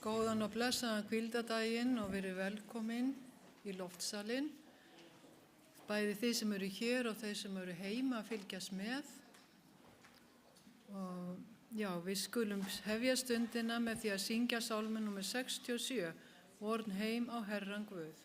Góðan og blessaðan hvíldardaginn og verið velkomin í loftsalinn. Bæði þið sem eru hér og þeir sem eru heima að fylgjast með. Og já, við skulum hefja stundina með því að syngja sálminn númer 67, Vorn heim á Herran Guð.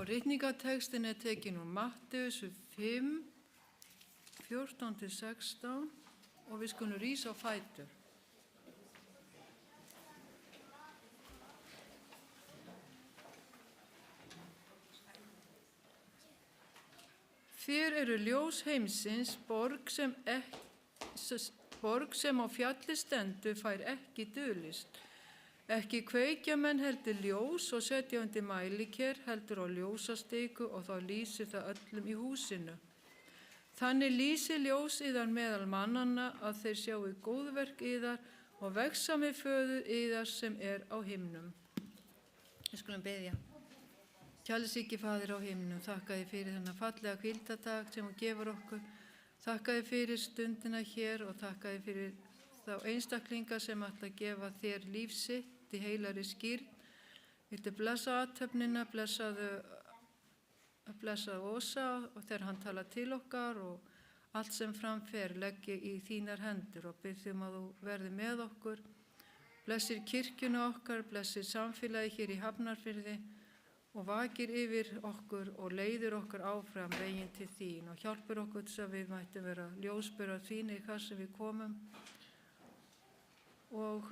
Ritningatextin er tekin úr Matteus 5, 14-16 og við skulum rísa á fætur. Þér eru ljós heimsins, borg sem á fjalli stendur fær ekki dulist. Ekki kveikja menn heldur ljós og setja undir mæliker heldur á ljósastiku og þá lýsir það öllum í húsinu. Þannig lýsir ljós yðar meðal mannanna að þeir sjáu góðverk yðar og vexa með föður yðar sem er á himnum. Við skulum biðja. Kærleiki Faðir á himnum, þakka þér fyrir þennan fallega hvíldardag sem þú gefur okkur. Þakka þér fyrir stundina hér og þakka þér fyrir þá einstaklinga sem ætla að gefa þér líf sitt í heilari skírn. Viltu blessa athöfnina, blessaðu Ósa og þegar hann tala til okkar og allt sem framfer leggi í þínar hendur og byrðum að þú verði með okkur. Blessir kirkjuna okkar, blessir samfélagi hér í Hafnarfirði og vakir yfir okkur og leiðir okkur áfram veginn til þín og hjálpur okkur þess að við mættum vera ljósberar þín í hvað sem við komum og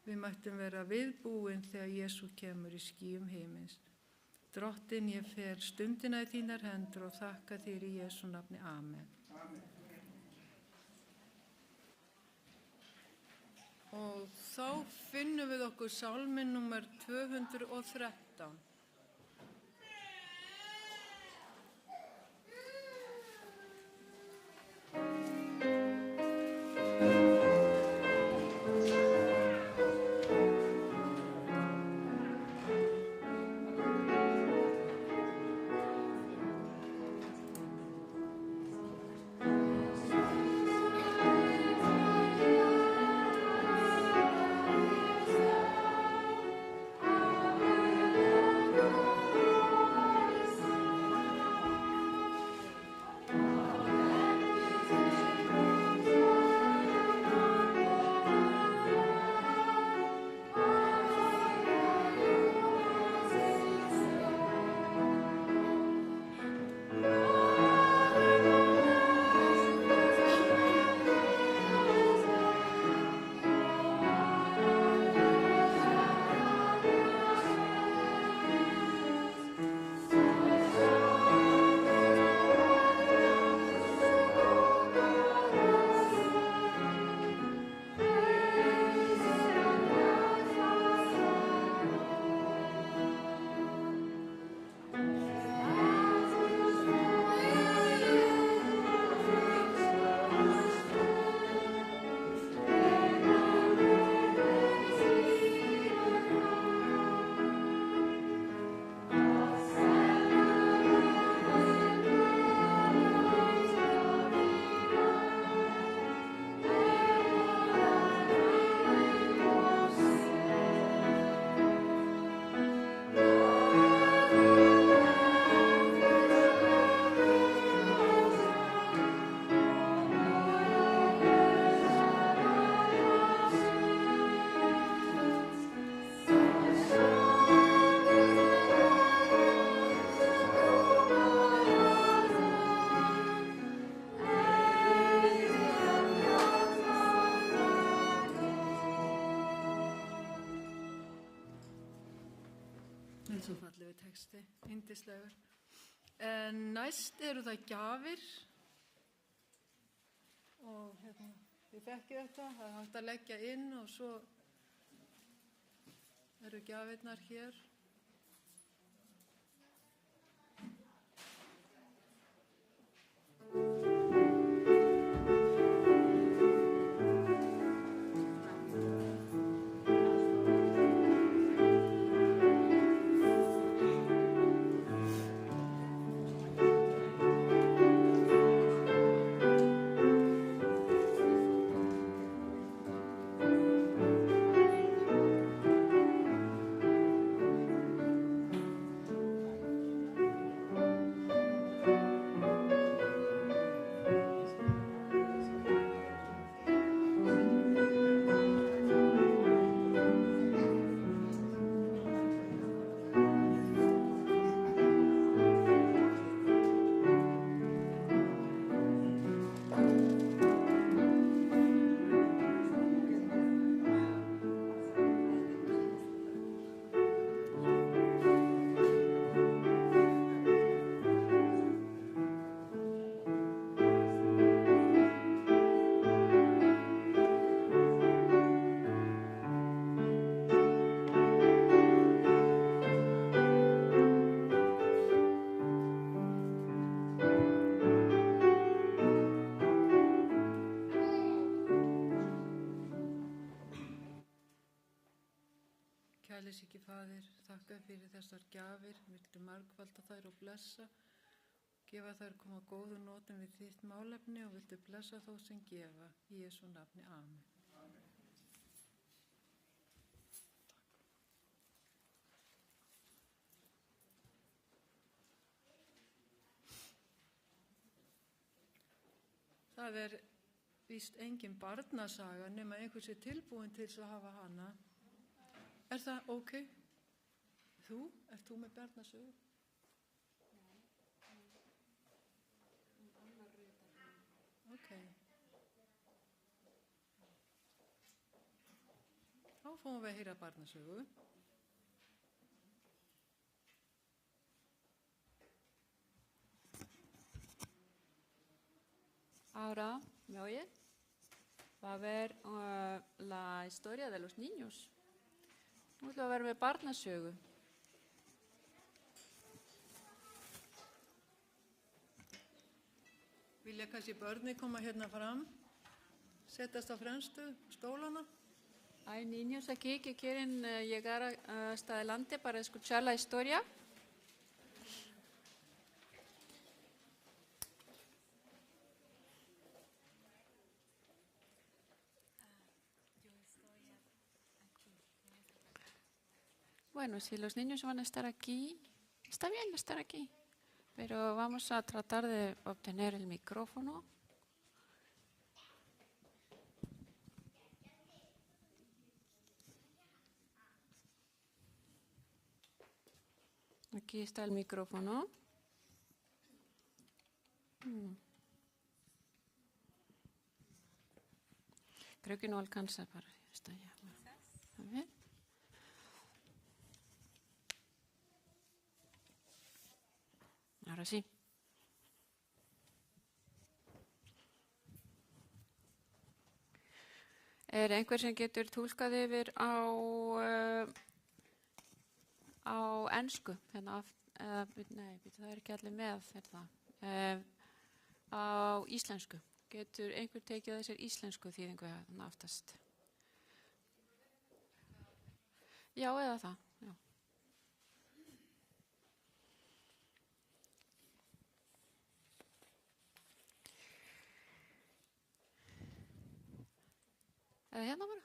við mættum vera viðbúin þegar Jesú kemur í skýjum himins. Drottinn, ég fer stundina í þínar hendur og þakka þér í Jesú nafni. Amen. Og þá finnum við okkur sálminn númer 213. Svo fallegu texti, yndislegur. En næst eru það gjafir. Og við þekkjum þetta, það er hægt að leggja inn og svo eru gjafirnar hér. Kærleysiki Faðir, þakka fyrir þessar gjafir, viltu margfalda þær og blessa, gefa þær koma góðu notum við þitt málefni og viltu blessa þá sem gefa, í Jesú nafni, amen. Það er víst engin barnasaga nema einhversi tilbúin til að hafa hana. Er það ok? Ert þú með barnasögu? Ok. Þá fáum við að heyra barnasögu. Ahora, ¿me oye? Va a haber la historia de los niños. Nú ætlum við að vera með barnasögu. Vilja kannski börni koma hérna fram, setjast á fremstu stólana? Hay niños aquí que quieren llegar hasta adelante para escuchar la historia. Bueno, si los niños van a estar aquí, está bien estar aquí, pero vamos a tratar de obtener el micrófono. Aquí está el micrófono. Creo que no alcanza para esta ya. A ver. Ahora sí. Einhver sem getur túlkað yfir á ensku? Nei, það er ekki allir með þetta. Á íslensku. Getur einhver tekið þessar íslensku þýðingu þarna aftast? Já, eða það. Já. Eða hérna bara.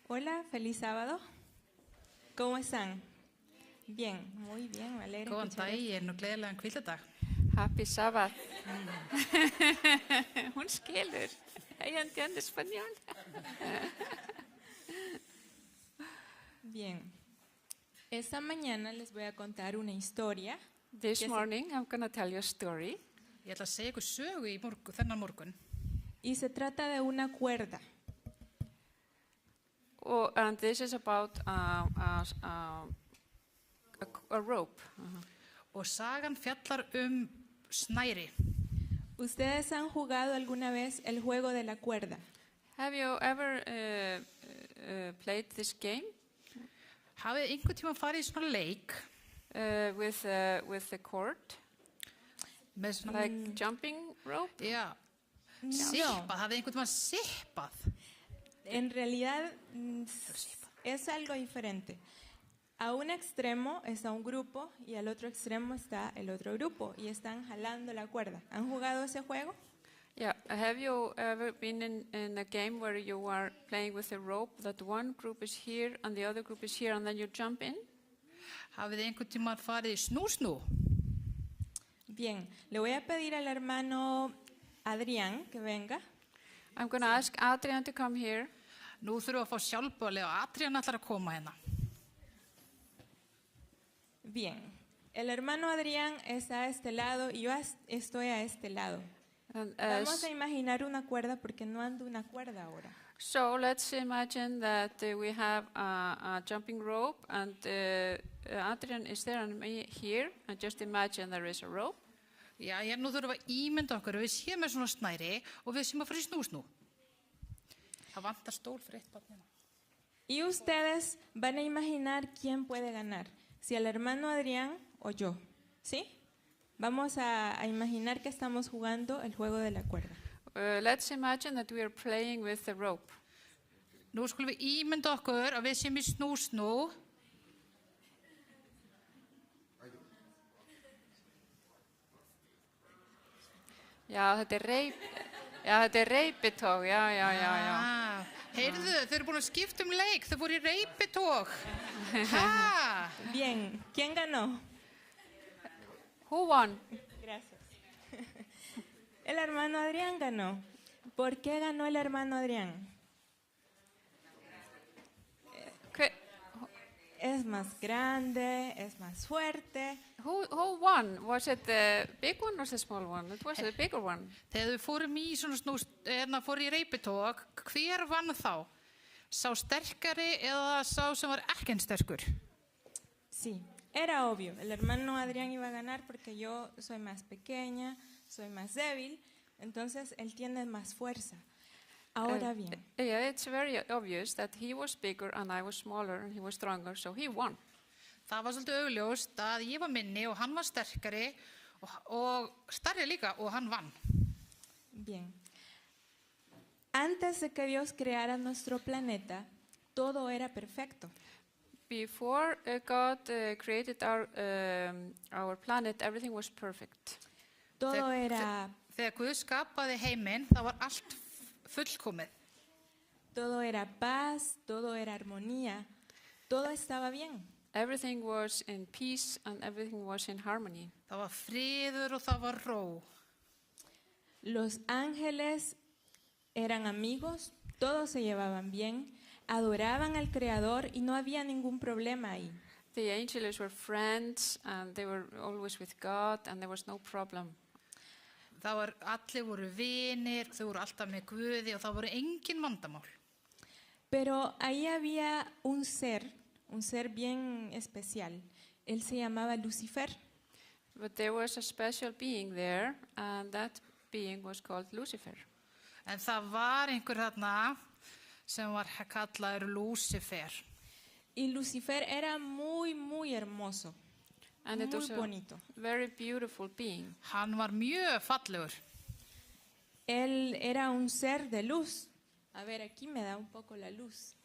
Hola, feliz sábado. ¿Cómo están? Bien, muy bien, me alegra. Góðan daginn og gleðilegan hvíldadag. Happy Sabbath. Hún skilur. Ella entiende español. Bien. Esta mañana les voy a contar una historia. This morning I'm going to tell you a story. Ég ætla að segja ykkur sögu í þennan morgun. y se trata de una cuerda. And this is about a rope. Og sagan fjallar snæri. ¿Ustedes han jugado alguna vez el juego de la cuerda? Have you ever played this game Hafið einhvern tíma farið í svona leik with the cord, með svona, like jumping rope? já, sippað, hafið einhvern tíma sippað? En realidad es algo diferente. A un extremo está un grupo y al otro extremo está el otro grupo y están jalando la cuerda. ¿Han jugado ese juego? Yeah. Have you ever been in a game where you are playing with a rope that one group is here and the other group is here and then you jump in? Hafið einhvern tíma farið í snú? Bien, le voy a pedir al hermano Adrián que venga. I'm going to ask Adrian to come here. Nú þurfum við að fá sjálfboðaliða og Adrián ætlar að koma hérna. Bien, el hermano Adrián está a este lado y yo estoy a este lado. And, Vamos a imaginar una cuerda porque no ando una cuerda ahora. so let's imagine that we have a jumping rope and Adrian is there and me here, and just imagine there is a rope. Já, nú þurfum við að ímynda okkur, við séum með svona snæri og við séum að fara í snú. Það vantar stól fyrir eitt barn hérna. Y ustedes van a imaginar quién puede ganar, si el hermano Adrián o yo, ¿sí? Vamos a imaginar que estamos jugando el juego de la cuerda. Let's imagine that we are playing with the rope. Nú skulum við ímynda okkur að við séum í snú. Já, þetta er reipitog, já. Heyrðu, þau eru búin að skipta leik, þau voru í reipitog. Ha! Bien, ¿quién ganó? Who won? Gracias. El hermano Adrián ganó. ¿Por qué ganó el hermano Adrián? Es más grande, es más fuerte. Who won? Was it the big one or the small one? It was the bigger one. Þegar þau fórum í svona fóru í reipitog, hver vann þá? Sá sterkari eða sá sem var ekki eins sterkur? Sí, era obvio. El hermano Adrián iba a ganar porque yo soy más pequeña, soy más débil, entonces él tiene más fuerza. Ahora bien. Yeah, it's very obvious that he was bigger and I was smaller and he was stronger, so he won. Það var svolítið augljóst að ég var minni og hann var sterkari og stærri líka og hann vann. Bien. Antes de que Dios creara nuestro planeta, todo era perfecto. Before God created our planet, everything was perfect. Todo era Þegar Guð skapaði heiminn, það var allt fullkomið. Todo era paz, todo era armonía, todo estaba bien. Everything was in peace and everything was in harmony. Það var friður og það var ró. Los ángeles eran amigos, todos se llevaban bien, adoraban al Creador y no había ningún problema ahí. The angels were friends and they were always with God and there was no problem. Allir voru vinir, þau voru alltaf með Guði og það voru engin vandamál. Pero ahí había un ser bien especial. Él se llamaba Lucifer. But there was a special being there and that being was called Lucifer. En það var einhver þarna sem var kallaður Lucifer. Y Lucifer era muy, muy hermoso. And it was Muy bonito. a very beautiful being. Hann var mjög fallegur. Él era un ser de luz. A ver, aquí me da un poco la luz.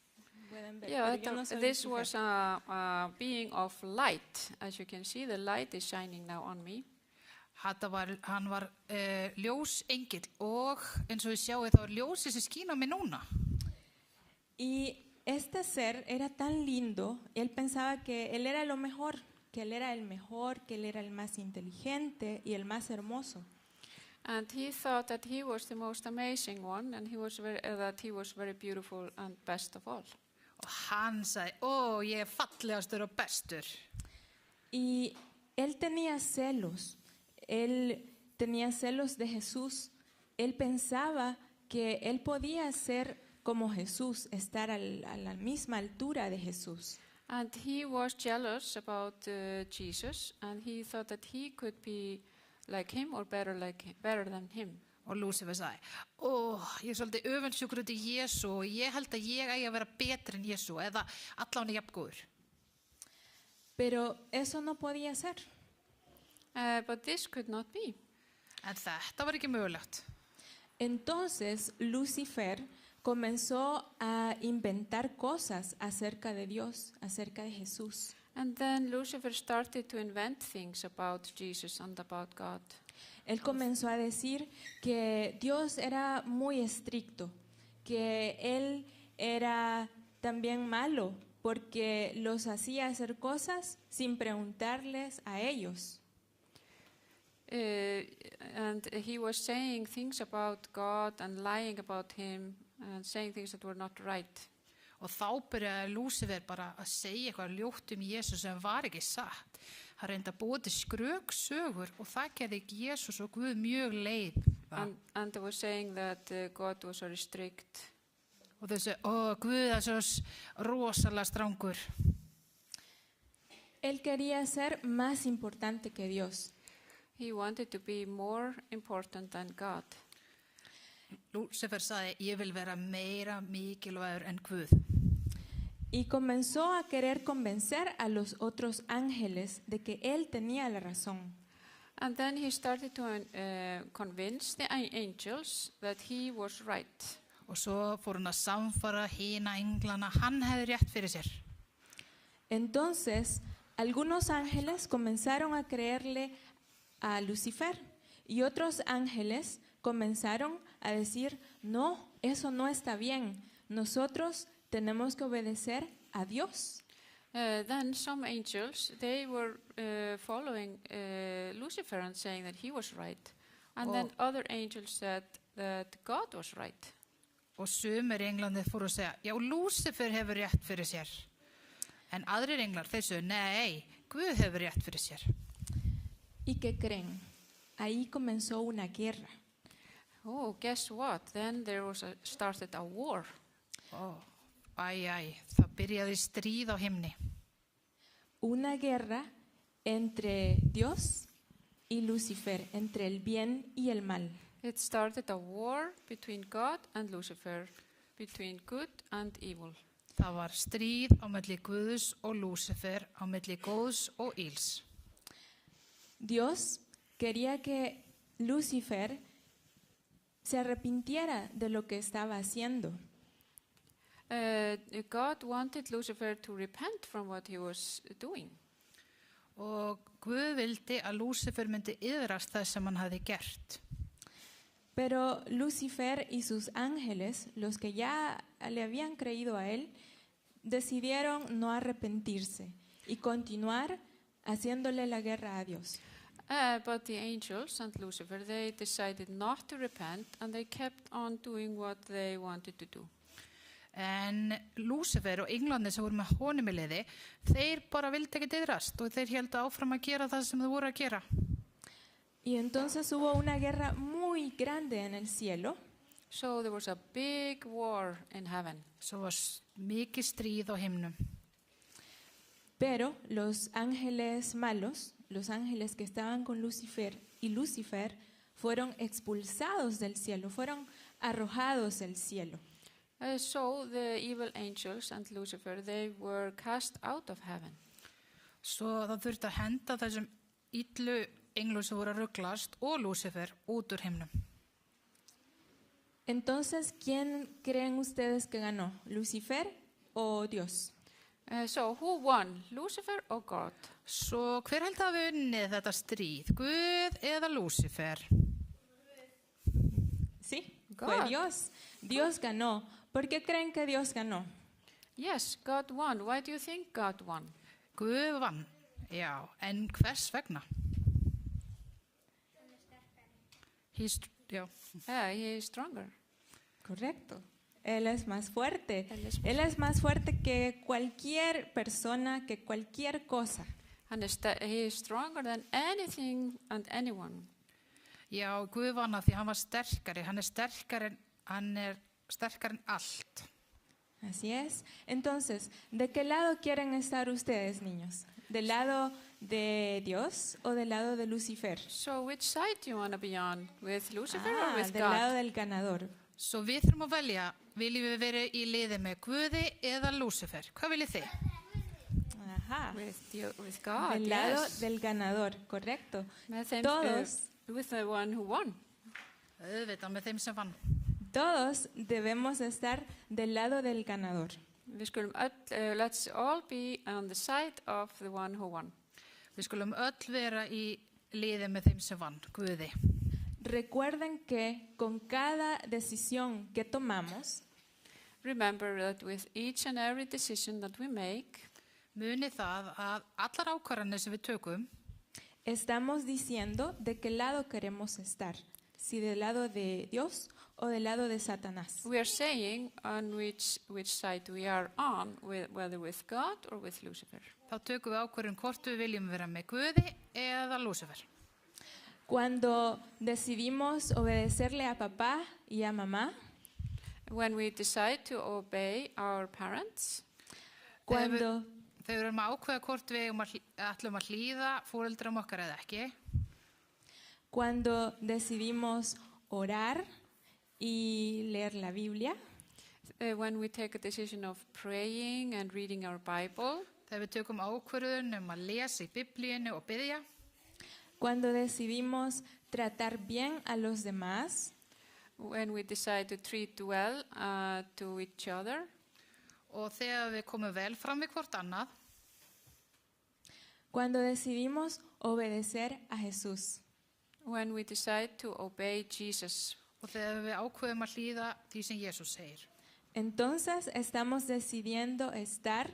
Pueden ver, Yeah, pero yo no soy this Lucifer. was a being of light. As you can see, the light is shining now on me. Hann var ljósengill og eins og við sjáum þá ljósið sem skín á mig núna. Y este ser era tan lindo, él pensaba que él era lo mejor, que él era el mejor, que él era el más inteligente y el más hermoso. And he thought that he was the most amazing one and that he was very beautiful and best of all. Og hann sagði, ég fallegastur og bestur. Y él tenía celos de Jesús. Él pensaba que él podía ser como Jesús, estar a la misma altura de Jesús. And he was jealous about Jesus, and he thought that he could be like him or better than him. Og Lúsifer sagði, ég er svolítið öfundsjúkur út í Jésu og ég held að ég eigi að vera betri en Jésu eða allan jafngóður. Pero eso no podía ser. But this could not be. En þetta var ekki mögulegt. Entonces Lucifer comenzó a inventar cosas acerca de Dios, acerca de Jesús. And then Lucifer started to invent things about Jesus and about God. Él comenzó a decir que Dios era muy estricto, que Él era también malo porque los hacía hacer cosas sin preguntarles a ellos. And he was saying things about God and lying about him and saying things that were not right. Og þá byrjaði Lúsifer bara að segja eitthvað ljótt Jésu sem var ekki satt. Það reyndi að búa til skröksögur og það gerði Jesús og Guð mjög leið. And they were saying that God was very strict. Og þau segi, Guð er svo rosalega strangur. Él quería ser más importante que Dios. He wanted to be more important than God. Lúsifer sagði, ég vil vera meira mikilvægur en Guð. Y comenzó a querer convencer a los otros ángeles de que él tenía la razón. And then he started to convince the angels that he was right. Og svo fór hann að samfara hina englana, hann hefði rétt fyrir sér. Entonces, algunos ángeles comenzaron a creerle a Lucifer y otros ángeles comenzaron a decir, no, eso no está bien, nosotros tenemos que obedecer a Dios. Then some angels, they were following Lucifer and saying that he was right. And then other angels said that God was right. Og sumir englarnir fóru að segja, já, Lúsifer hefur rétt fyrir sér. En aðrir englar, þeir sögðu, nei, Guð hefur rétt fyrir sér. ¿Y qué creen? Ahí comenzó una guerra. Oh, guess what? Then there was started a war. Það byrjaði stríð á himni. Una guerra entre Dios y Lucifer, entre el bien y el mal. It started a war between God and Lucifer, between good and evil. Það var stríð á milli Guðs og Lúsifer, á milli góðs og ills. Dios quería que Lucifer se arrepintiera de lo que estaba haciendo. God wanted Lucifer to repent from what he was doing. Og Guð vildi að Lúsifer myndi iðrast það sem hann hafði gert. Pero Lucifer y sus ángeles, los que ya le habían creído a él, decidieron no arrepentirse y continuar haciéndole la guerra a Dios. But the angels and Lucifer, they decided not to repent and they kept on doing what they wanted to do. En Lúsifer og englarnir sem voru með honum í liði, þeir bara vildi ekki iðrast og þeir héldu áfram að gera það sem þeir voru að gera. Y entonces hubo una guerra muy grande en el cielo. So there was a big war in heaven. Svo var mikið stríð á himnum. Pero los ángeles malos, los ángeles que estaban con Lucifer y Lucifer, fueron expulsados del cielo, fueron arrojados del cielo. So the evil angels and Lucifer, they were cast out of heaven. Svo það þurfti að henda þessum illu englum sem voru að ruglast og Lúsifer út úr himnum. Entonces, ¿quién creen ustedes que ganó? ¿Lucifer o Dios? So who won, Lucifer or God? Svo hver held að hafi unnið þetta stríð? Guð eða Lúsifer? Sí, fue Dios. Dios ganó. ¿Por qué creen que Dios ganó? Yes, God won. Why do you think God won? Guð vann, já, en hvers vegna? He is stronger. Correcto. Él es más fuerte. Él es más Él es más fuerte que cualquier persona, que cualquier cosa. And he is stronger than anything and anyone. Já, Guð vann að því hann var sterkari, hann sterkari en Hann sterkar en allt. Así es. Entonces, ¿de qué lado quieren estar ustedes, niños? ¿Del lado de Dios o del lado de Lucifer? So which side do you want to be on? With Lucifer or with Del God? lado del ganador. Svo við þurfum að velja, viljum við vera í liði með Guði eða Lúsifer? Hvað viljið þið? Ajá. With God, Del lado yes. del ganador, correcto. With him, Todos, with the one who won. Auðvitað með þeim sem vann. todos debemos estar del lado del ganador. Let's all be on the side of the one who won. Við skulum öll vera í liði með þeim sem vann, Guði. Recuerden que con cada decisión que tomamos, Remember that with each and every decision that we make, Munið það að allar ákvarðanir sem við tökum, estamos diciendo de qué lado queremos estar, si del lado de Dios o del lado de Satanás. we are saying on which side we are on, whether with God or with Lucifer. þá tökum við ákvarðun hvort við viljum vera með Guði eða Lúsifer. Cuando decidimos obedecerle a papá y a mamá, When we decide to obey our parents, cuando, Þegar við erum að ákveða hvort við ætlum að hlýða foreldrum okkar eða ekki, cuando decidimos orar y leer la Biblia, when we take a decision of praying and reading our Bible, þegar við tökum ákvarðun að lesa í Biblíunni og biðja, cuando decidimos tratar bien a los demás, when we decide to treat well to each other, og þegar við komum vel fram við hvort annað, cuando decidimos obedecer a Jesús. when we decide to obey Jesus, og þegar við ákveðum að hlýða því sem Jesús segir. Entonces estamos decidiendo estar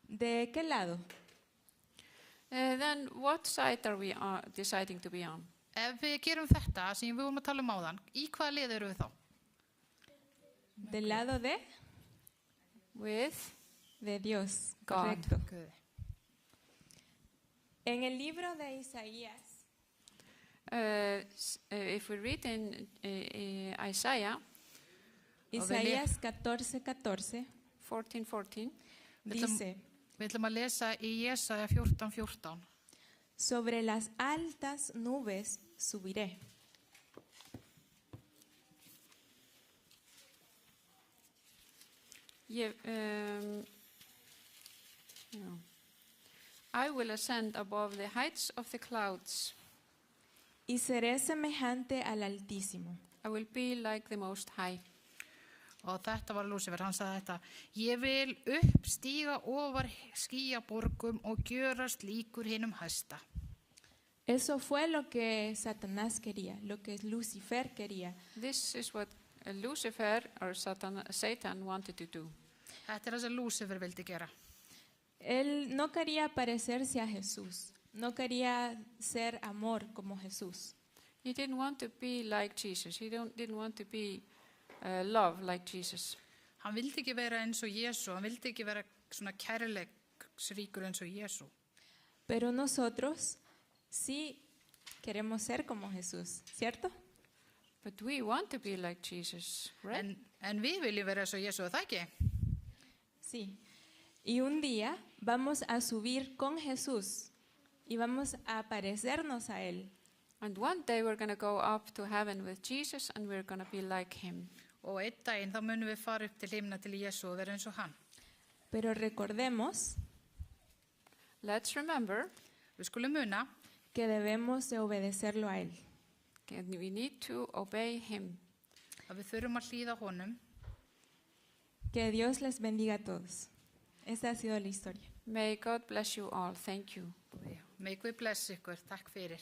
de qué lado. then what side are we deciding to be on? Ef við gerum þetta sem við vorum að tala áðan, í hvaða lið eru við þá? Del lado With de Dios. God. Correcto. Guði. En el libro de Isaías, if we read in Isaiah Isaías 14:14, 14:14, dice: Við ætlum að lesa í Jesaja 14:14. Sobre las altas nubes subiré. no. I will ascend above the heights of the clouds. Y seré semejante al Altísimo. I will be like the Most High. Og þetta var Lúsifer, hann sagði þetta: Ég vil uppstíga ofar skýjaborgum og gjörast líkur hinum hæsta. Eso fue lo que Satanás quería, lo que Lucifer quería. This is what Lucifer or Satan wanted to do. Þetta það sem Lúsifer vildi gera. Él no quería parecerse a Jesús, no quería ser amor como Jesús. He didn't want to be like Jesus. He didn't want to be love like Jesus. Hann vildi ekki vera eins og Jesú, hann vildi ekki vera svona kærleiksríkur eins og Jesú. Pero nosotros sí queremos ser como Jesús, ¿cierto? But we want to be like Jesus, right? En við viljum vera eins og Jesú, er það ekki? Sí. Y un día vamos a subir con Jesús y vamos a parecernos a Él. And one day we're going to go up to heaven with Jesus and we're going to be like him. Og einn daginn þá munum við fara upp til himna til Jesú og vera eins og hann. Pero recordemos Let's remember Við skulum muna que debemos de obedecerlo a Él. that we need to obey him. að við þurfum að hlýða honum. Que Dios les bendiga a todos. Esta ha sido la historia. May God bless you all. Thank you. May Guð bless ykkur. Takk fyrir.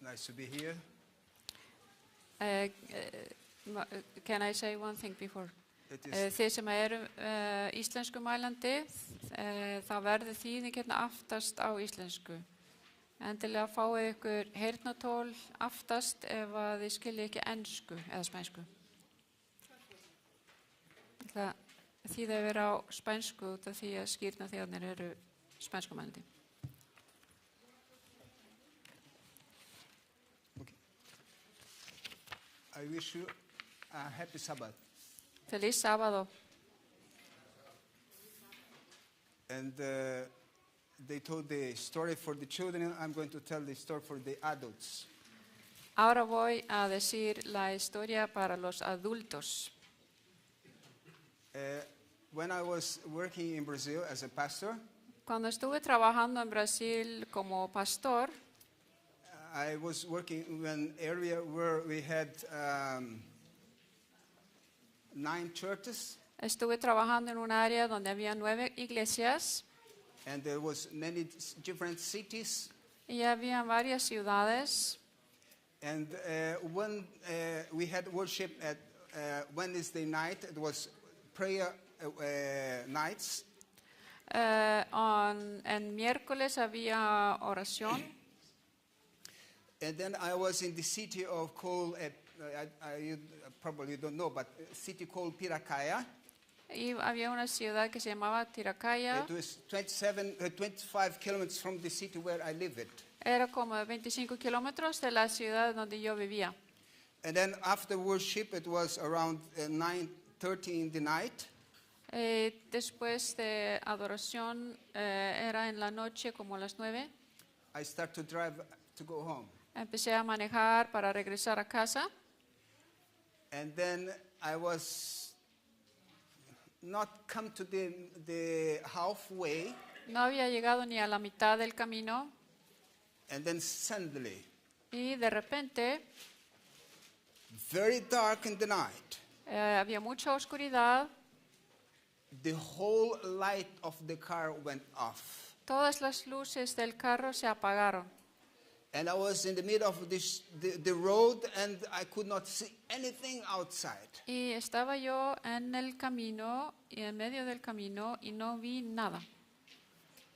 It's nice to be here. Can I say one thing before? It is, Þið sem eru íslenskumælandi, það verður þýðing hérna aftast á íslensku. Endilega fáið ykkur heyrnartól aftast ef að þið skiljið ekki ensku eða spænsku. Það þýðir að vera á spænsku út af því að skírnarþegarnir eru spænskumælandi. I wish you a happy Sabbath. Feliz sábado. And they told the story for the children. I'm going to tell the story for the adults. Ahora voy a decir la historia para los adultos. When I was working in Brazil as a pastor, Cuando estuve trabajando en Brasil como pastor, I was working in an area where we had 9 churches, estuve trabajando en un área donde había 9 iglesias and there was many different cities. y había varias ciudades. And when we had worship at Wednesday night, it was prayer nights. En miércoles había oración And then I was in the city of called, you probably don't know, but a city called Piracaya. y había una ciudad que se llamaba Tiracaya. It was 25 kilometers from the city where I lived. Era como 25 kilómetros de la ciudad donde yo vivía. And then after worship, it was around 9:30 in the night. Después de adoración era en la noche como a las 9. I start to drive to go home. Empecé a manejar para regresar a casa. And then I was not come to the halfway, No había llegado ni a la mitad del camino and then suddenly, y de repente very dark in the night, había mucha oscuridad. the whole light of the car went off. Todas las luces del carro se apagaron. And I was in the middle of the road, and I could not see anything outside. Y estaba yo en el camino y en medio del camino y no vi nada.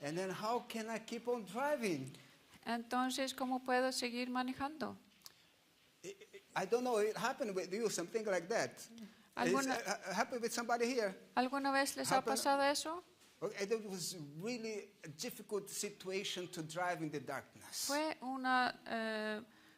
And then how can I keep on driving? Entonces, ¿cómo puedo seguir manejando? I don't know, it happened with you, something like that. ¿Alguna, Happened with somebody here? ¿Alguna vez les ha Happen- pasado eso? Okay, it was really a difficult situation to drive in the darkness. Fue una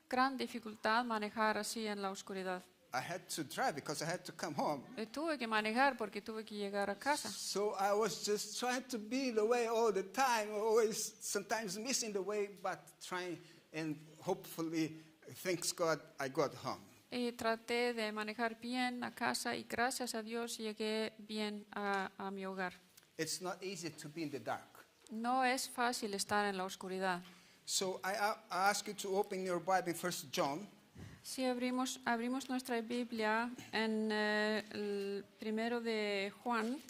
gran dificultad manejar así en la oscuridad. I had to drive because I had to come home. Tuve que manejar porque tuve que llegar a casa. So I was just trying to be in the way all the time, always sometimes missing the way, but trying, and hopefully, thanks God, I got home. Y traté de manejar bien a casa y gracias a Dios llegué bien a mi hogar. It's not easy to be in the dark. No es fácil estar en la oscuridad. So I ask you to open your Bible, 1 John, Si abrimos nuestra Biblia en el primero de Juan,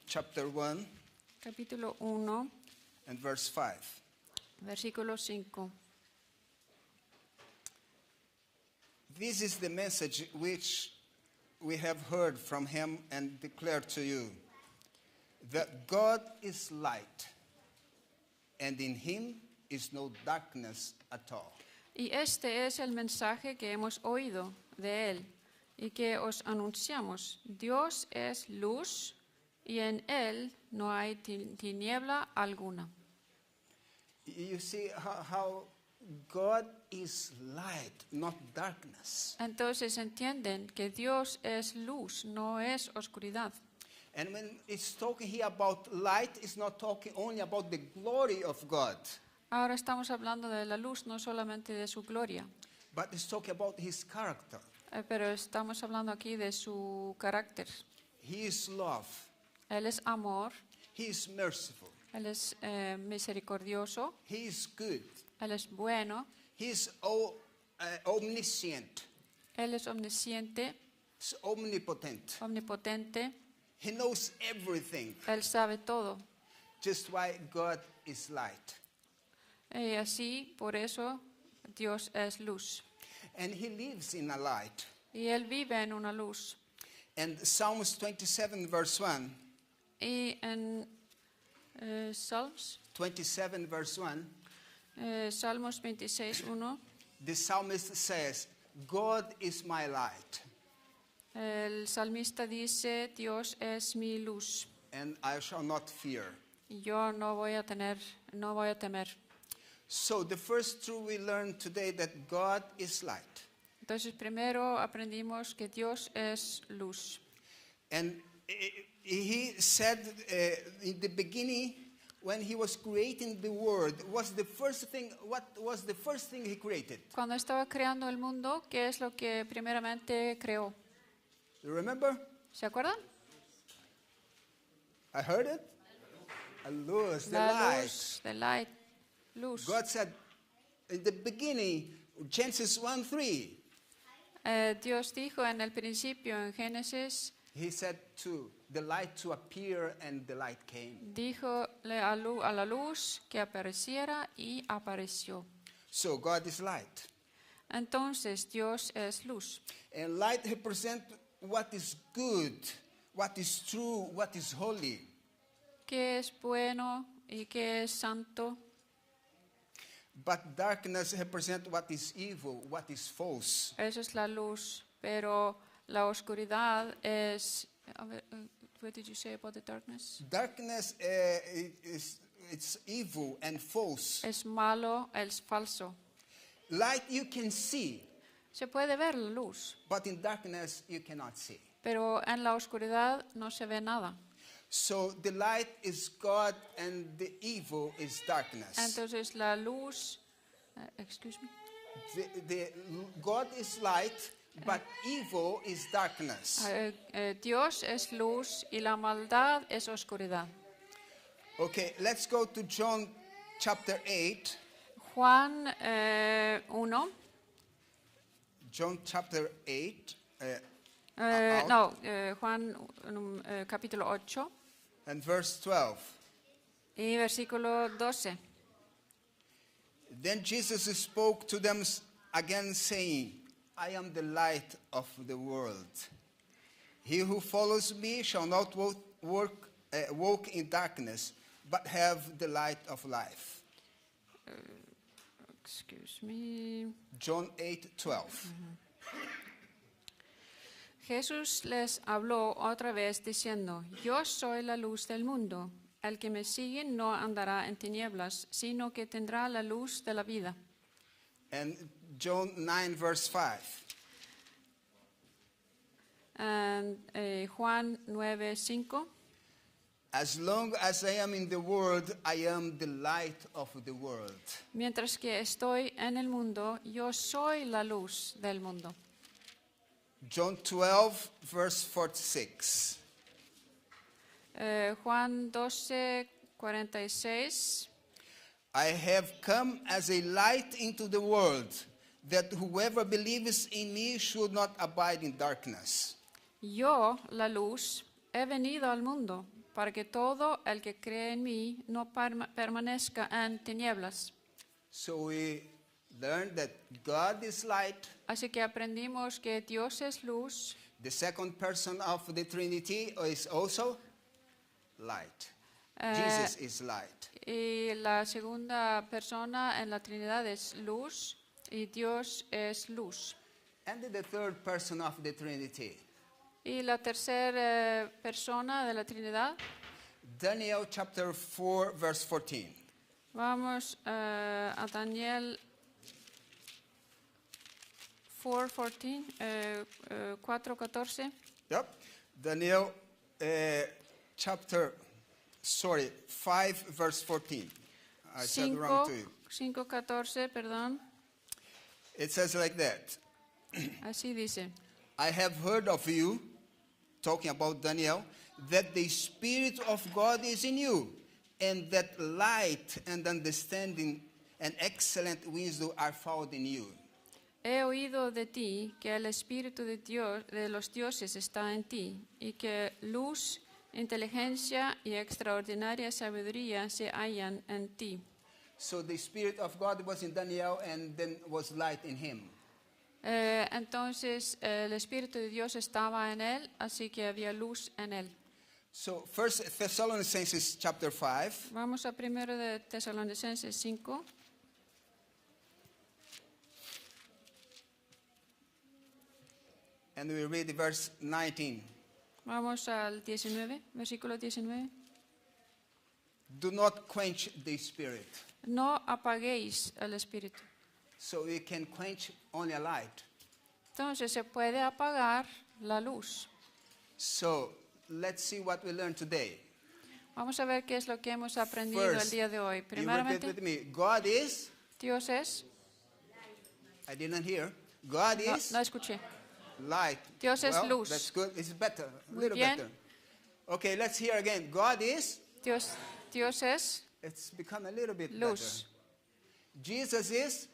chapter 1, capítulo 1, and verse 5. versículo 5. This is the message which we have heard from him and declared to you, that God is light, and in him is no darkness at all. Y este es el mensaje que hemos oído de él y que os anunciamos. Dios es luz y en él no hay tiniebla alguna. You see how God is light, not darkness. Entonces entienden que Dios es luz, no es oscuridad. And when it's talking here about light, it's not talking only about the glory of God, Ahora estamos hablando de la luz, no solamente de su gloria, but it's talking about his character. pero estamos hablando aquí de su carácter. He is love. Él es amor, He is merciful. él es misericordioso, He is good. él es bueno, He is omniscient. él es omnisciente, He's omnipotent. omnipotente, He knows everything. él sabe todo. Just why God is light. Y así, por eso, Dios es luz. And he lives in a light. Y Él vive en una luz. And Psalms 27 verse 1, Y en Salmos 27 verse 1, Salmos 26:1, the psalmist says, God is my light, el salmista dice, Dios es mi luz. and I shall not fear. Y yo no voy a temer. So the first truth we learned today that God is light. Entonces, primero aprendimos que Dios es luz. And he said in the beginning, when he was creating the world, what was the first thing he created? Cuando estaba creando el mundo, ¿qué es lo que primeramente creó? You remember? ¿Se acuerdan? I heard it. A luz, the La light. luz, the light, luz. God said in the beginning, Genesis 1:3, Dios dijo en el principio, en Génesis, he said to the light to appear, and the light came. díjole a la luz que apareciera y apareció. So God is light. Entonces Dios es luz. And light represents what is good, what is true, what is holy. ¿Qué es bueno y qué es santo? But darkness represents what is evil, what is false. Eso es la luz, pero la oscuridad es... A ver, what did you say about the darkness? Darkness it's evil and false. Es malo, es falso. Light you can see, Se puede ver la luz, but in darkness you cannot see. pero en la oscuridad no se ve nada. So the light is God and the evil is darkness. Entonces la luz... excuse me. God is light, but evil is darkness. Dios es luz y la maldad es oscuridad. Okay, let's go to John chapter 8. Juan 1. John chapter 8. Juan capítulo 8 And verse 12. y versículo 12. Then Jesus spoke to them again, saying, I am the light of the world. He who follows me shall not walk in darkness, but have the light of life. Excuse me. John 8:12. Jesús les habló otra vez diciendo, yo soy la luz del mundo. El que me sigue no andará en tinieblas, sino que tendrá la luz de la vida. And John 9 verse 5. And, Juan 9:5. As long as I am in the world, I am the light of the world. Mientras que estoy en el mundo, yo soy la luz del mundo. John 12 verse 46. Juan 12:46. I have come as a light into the world, that whoever believes in me should not abide in darkness. Yo, la luz, he venido al mundo para que todo el que cree en mí no permanezca en tinieblas. So we learned that God is light. Así que aprendimos que Dios es luz. The second person of the Trinity is also light. Jesus is light. Y la segunda persona en la Trinidad es luz y Dios es luz. And the third person of the Trinity, Y la tercera persona de la Trinidad, Daniel chapter 4 verse 14. vamos a Daniel 4:14. Yep. Daniel chapter 5 verse 14. I said wrong to you. 5:14, perdón. It says like that. Así dice. I have heard of you, talking about Daniel, that the Spirit of God is in you, and that light and understanding and excellent wisdom are found in you. He oído de ti que el Espíritu de Dios, de los dioses está en ti, y que luz, inteligencia y extraordinaria sabiduría se hallan en ti. So the Spirit of God was in Daniel and then was light in him. Entonces el Espíritu de Dios estaba en él, así que había luz en él. So 1 Thessalonians chapter 5. Vamos a 1 de Tesalonicenses 5. And we read verse 19. Vamos al 19, versículo 19. Do not quench the Spirit. No apaguéis el Espíritu. So we can quench only a light. Entonces se puede apagar la luz. So let's see what we learned today. Vamos a ver qué es lo que hemos aprendido el First, día de hoy. you repeat Primeramente, with me. God is, Dios es. I didn't hear. God No, is no escuché. light. Dios es Well, luz. That's good. It's better. A Muy little bien. better. Okay, let's hear again. God is, Dios es it's become a little bit luz. better. Jesus is,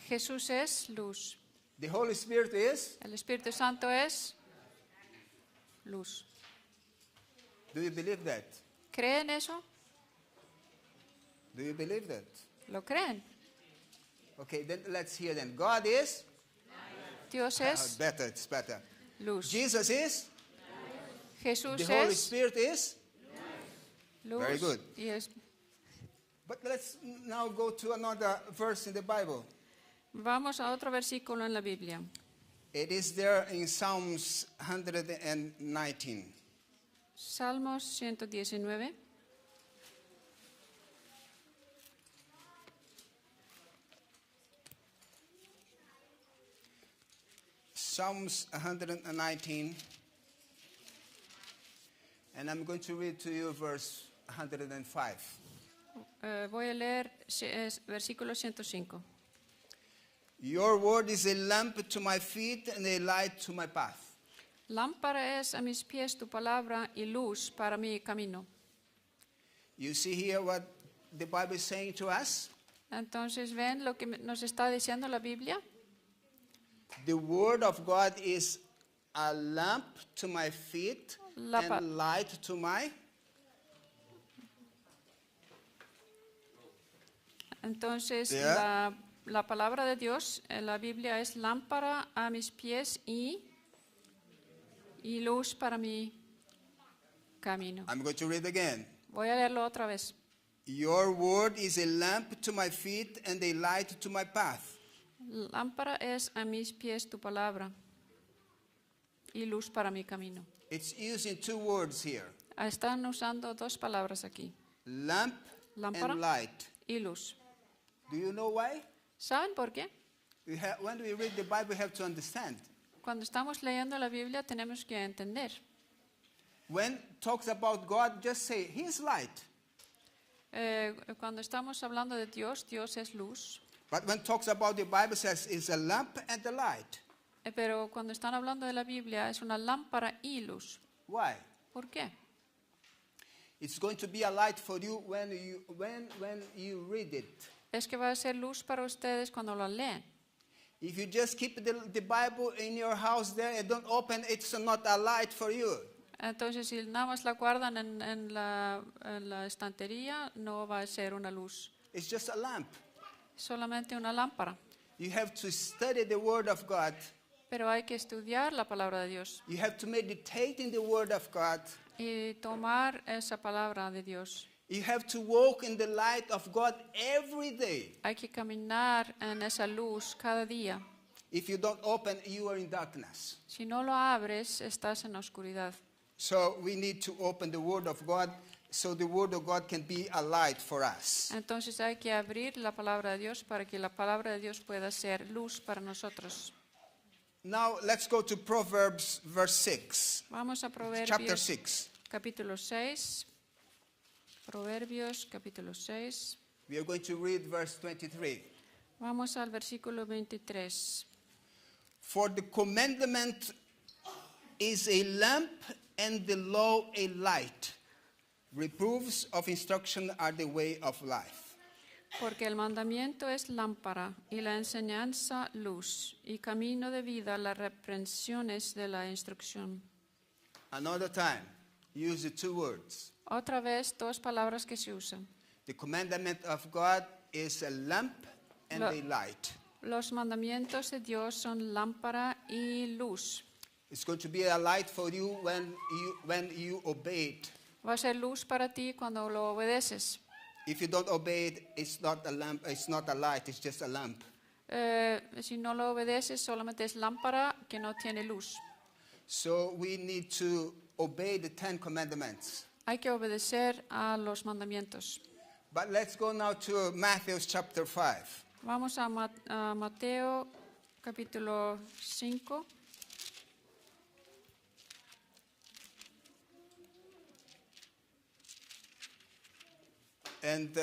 Jesús es luz. the Holy Spirit is. El Espíritu Santo es luz. Do you believe that? ¿Creen eso? Do you believe that? ¿Lo creen? Okay, then let's hear then. God is, Dios es better, it's better. luz. Jesus is, Jesús the Holy es Spirit is. luz. Very good. Y es- But let's now go to another verse in the Bible. Vamos a otro versículo en la Biblia. It is there in Psalms 119. Salmos 119. Psalms 119. And I'm going to read to you verse 105. Voy a leer versículo 105. Your word is a lamp to my feet and a light to my path. Lámpara es a mis pies tu palabra y luz para mi camino. You see here what the Bible is saying to us? Entonces, ¿ven lo que nos está diciendo la Biblia? The word of God is a lamp to my feet and light to my. Entonces, Yeah. la palabra de Dios en la Biblia es lámpara a mis pies y luz para mi camino. I'm going to read again. Voy a leerlo otra vez. Your word is a lamp to my feet and a light to my path. Lámpara es a mis pies tu palabra y luz para mi camino. It's using two words here. Están usando dos palabras aquí, Lamp Lámpara. and light. y luz. Do you know why? ¿Saben por qué? When we read the Bible, we have to understand. Cuando estamos leyendo la Biblia tenemos que entender. When it talks about God, just say, He is light. Cuando estamos hablando de Dios, Dios es luz. But when it talks about the Bible, says it's a lamp and a light. Pero cuando están hablando de la Biblia es una lámpara y luz. Why? ¿Por qué? It's going to be a light for you when you read it. Es que va a ser luz para ustedes cuando lo leen. If you just keep the Bible in your house there and don't open, it's not a light for you. Entonces, si nada más la guardan en la estantería, no va a ser una luz. It's just a lamp. Solamente una lámpara. You have to study the Word of God. Pero hay que estudiar la palabra de Dios You have to meditate in the Word of God. y tomar esa palabra de Dios. You have to walk in the light of God every day. Hay que caminar en esa luz cada día. If you don't open, you are in darkness. Si no lo abres, estás en la oscuridad. So we need to open the Word of God so the Word of God can be a light for us. Entonces hay que abrir la palabra de Dios para que la palabra de Dios pueda ser luz para nosotros. Now let's go to Proverbs verse 6. Vamos a Chapter Proverbios 6. capítulo 6. Proverbios capítulo 6. We are going to read verse 23. Vamos al versículo 23. For the commandment is a lamp and the law a light. Reproofs of instruction are the way of life. Porque el mandamiento es lámpara y la enseñanza luz y camino de vida las reprensiones de la instrucción. Another time, use the two words. Otra vez, dos palabras que se usan. The commandment of God is a lamp and Lo- a light. Los mandamientos de Dios son lámpara y luz. It's going to be a light for you when you obey it. Va a ser luz para ti cuando lo obedeces. If you don't obey it, it's not a lamp, it's not a light, it's just a lamp. Si no lo obedeces, solamente es lámpara que no tiene luz. So we need to obey the 10 commandments. Hay que obedecer a los mandamientos. But let's go now to Matthew chapter 5. Vamos a Mateo capítulo 5. And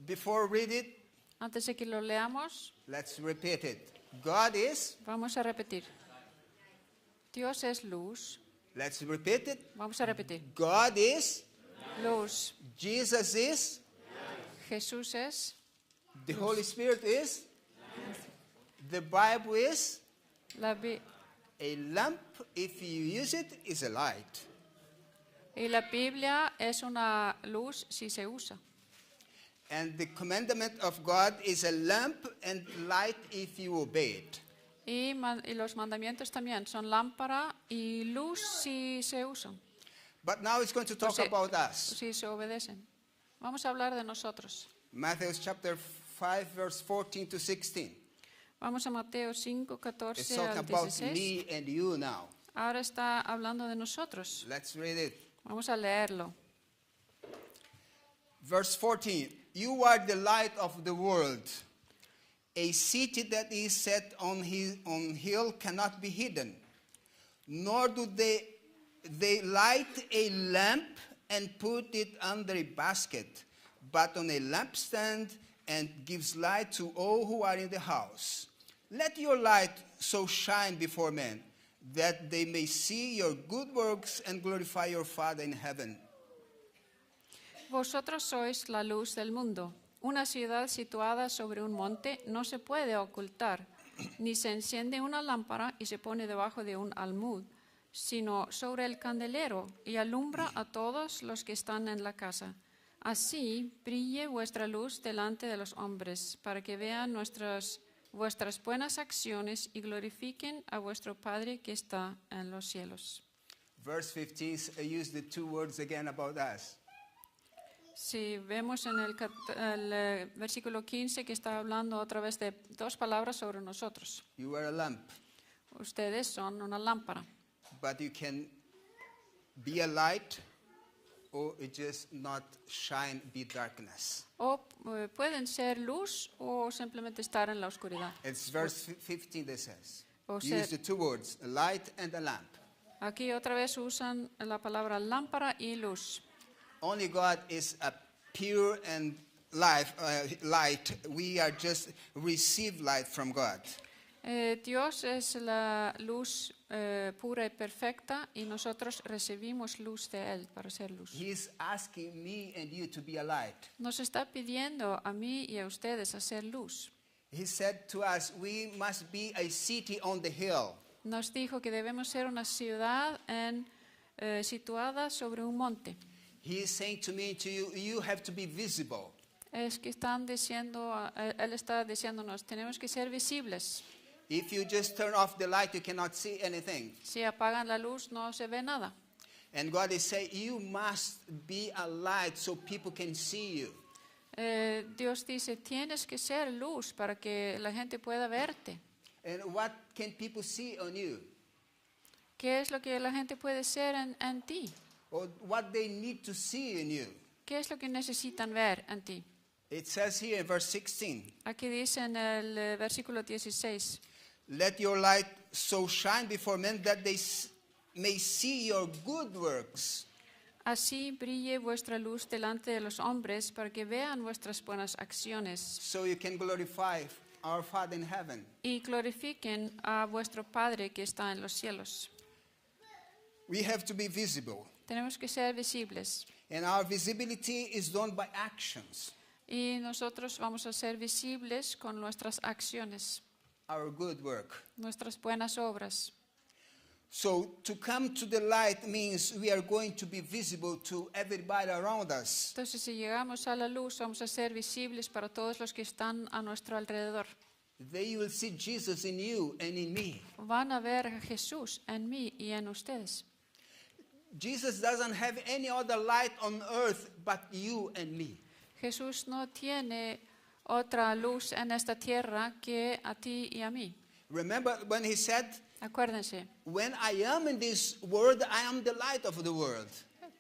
before read it, Antes de que lo leamos, let's repeat it. God is, vamos a repetir. Dios es luz. let's repeat it. Vamos a repetir. God is, Luz. Jesus is, Jesús es. the Holy Spirit is, the Bible is, a lamp, if you use it, is a light. Y la Biblia es una luz si se usa. And the commandment of God is a lamp and light if you obey it. Y los mandamientos también son lámpara y luz si se usan. But now it's going to talk about us. Si se obedecen. Vamos a hablar de nosotros. Matthew chapter 5, verse 14 to 16. Vamos a Mateo 5, It's 14 talking al about 16. me and you now. Ahora está hablando de nosotros. Let's read it. Vamos a leerlo. Verse 14. You are the light of the world. A city that is set on hill cannot be hidden. Nor do they light a lamp and put it under a basket, but on a lampstand, and gives light to all who are in the house. Let your light so shine before men, that they may see your good works and glorify your Father in heaven. Vosotros sois la luz del mundo. Una ciudad situada sobre un monte no se puede ocultar, ni se enciende una lámpara y se pone debajo de un almud, sino sobre el candelero y alumbra a todos los que están en la casa. Así brille vuestra luz delante de los hombres, para que vean vuestras buenas acciones y glorifiquen a vuestro Padre que está en los cielos. Verse 15 use the two words again about us. Si vemos en el versículo 15 que está hablando otra vez de dos palabras sobre nosotros. You are a lamp, Ustedes son una lámpara. but you can be a light or it just not shine, be darkness. O pueden ser luz o simplemente estar en la oscuridad. It's verse 15 that says. O Use ser- the two words, a light and a lamp. Aquí otra vez usan la palabra lámpara y luz. Only God is a pure and light. We are just receive light from God. Dios es la luz pura y perfecta y nosotros recibimos luz de Él para ser luz. He is asking me and you to be a light. Nos está pidiendo a mí y a ustedes hacer luz. He said to us, we must be a city on the hill. Nos dijo que debemos ser una ciudad situada sobre un monte. He is saying to me and to you, you have to be visible. Es que están diciendo, Él está diciéndonos, tenemos que ser visibles. If you just turn off the light, you cannot see anything. Si apagan la luz no se ve nada. And God is saying, you must be a light so people can see you. Dios dice, tienes que ser luz para que la gente pueda verte. And what can people see on you? ¿Qué es lo que la gente puede ser en ti? Or what they need to see in you? ¿Qué es lo que necesitan ver en ti? It says here in verse 16, Aquí dice en el versículo 16, let your light so shine before men that they may see your good works. así brille vuestra luz delante de los hombres para que vean vuestras buenas acciones So you can glorify our Father in heaven. y glorifiquen a vuestro Padre que está en los cielos. We have to be visible. Tenemos que ser visibles And our visibility is done by actions, y nosotros vamos a ser visibles con nuestras acciones, our good work. nuestras buenas obras. So to come to the light means we are going to be visible to everybody around us. Entonces, si llegamos a la luz, vamos a ser visibles para todos los que están a nuestro alrededor. They will see Jesus in you and in me. Van a ver a Jesús en mí y en ustedes. Jesus doesn't have any other light on earth but you and me. Jesús no tiene otra luz en esta tierra que a ti y a mí. Remember when he said, Acuérdense, when I am in this world, I am the light of the world.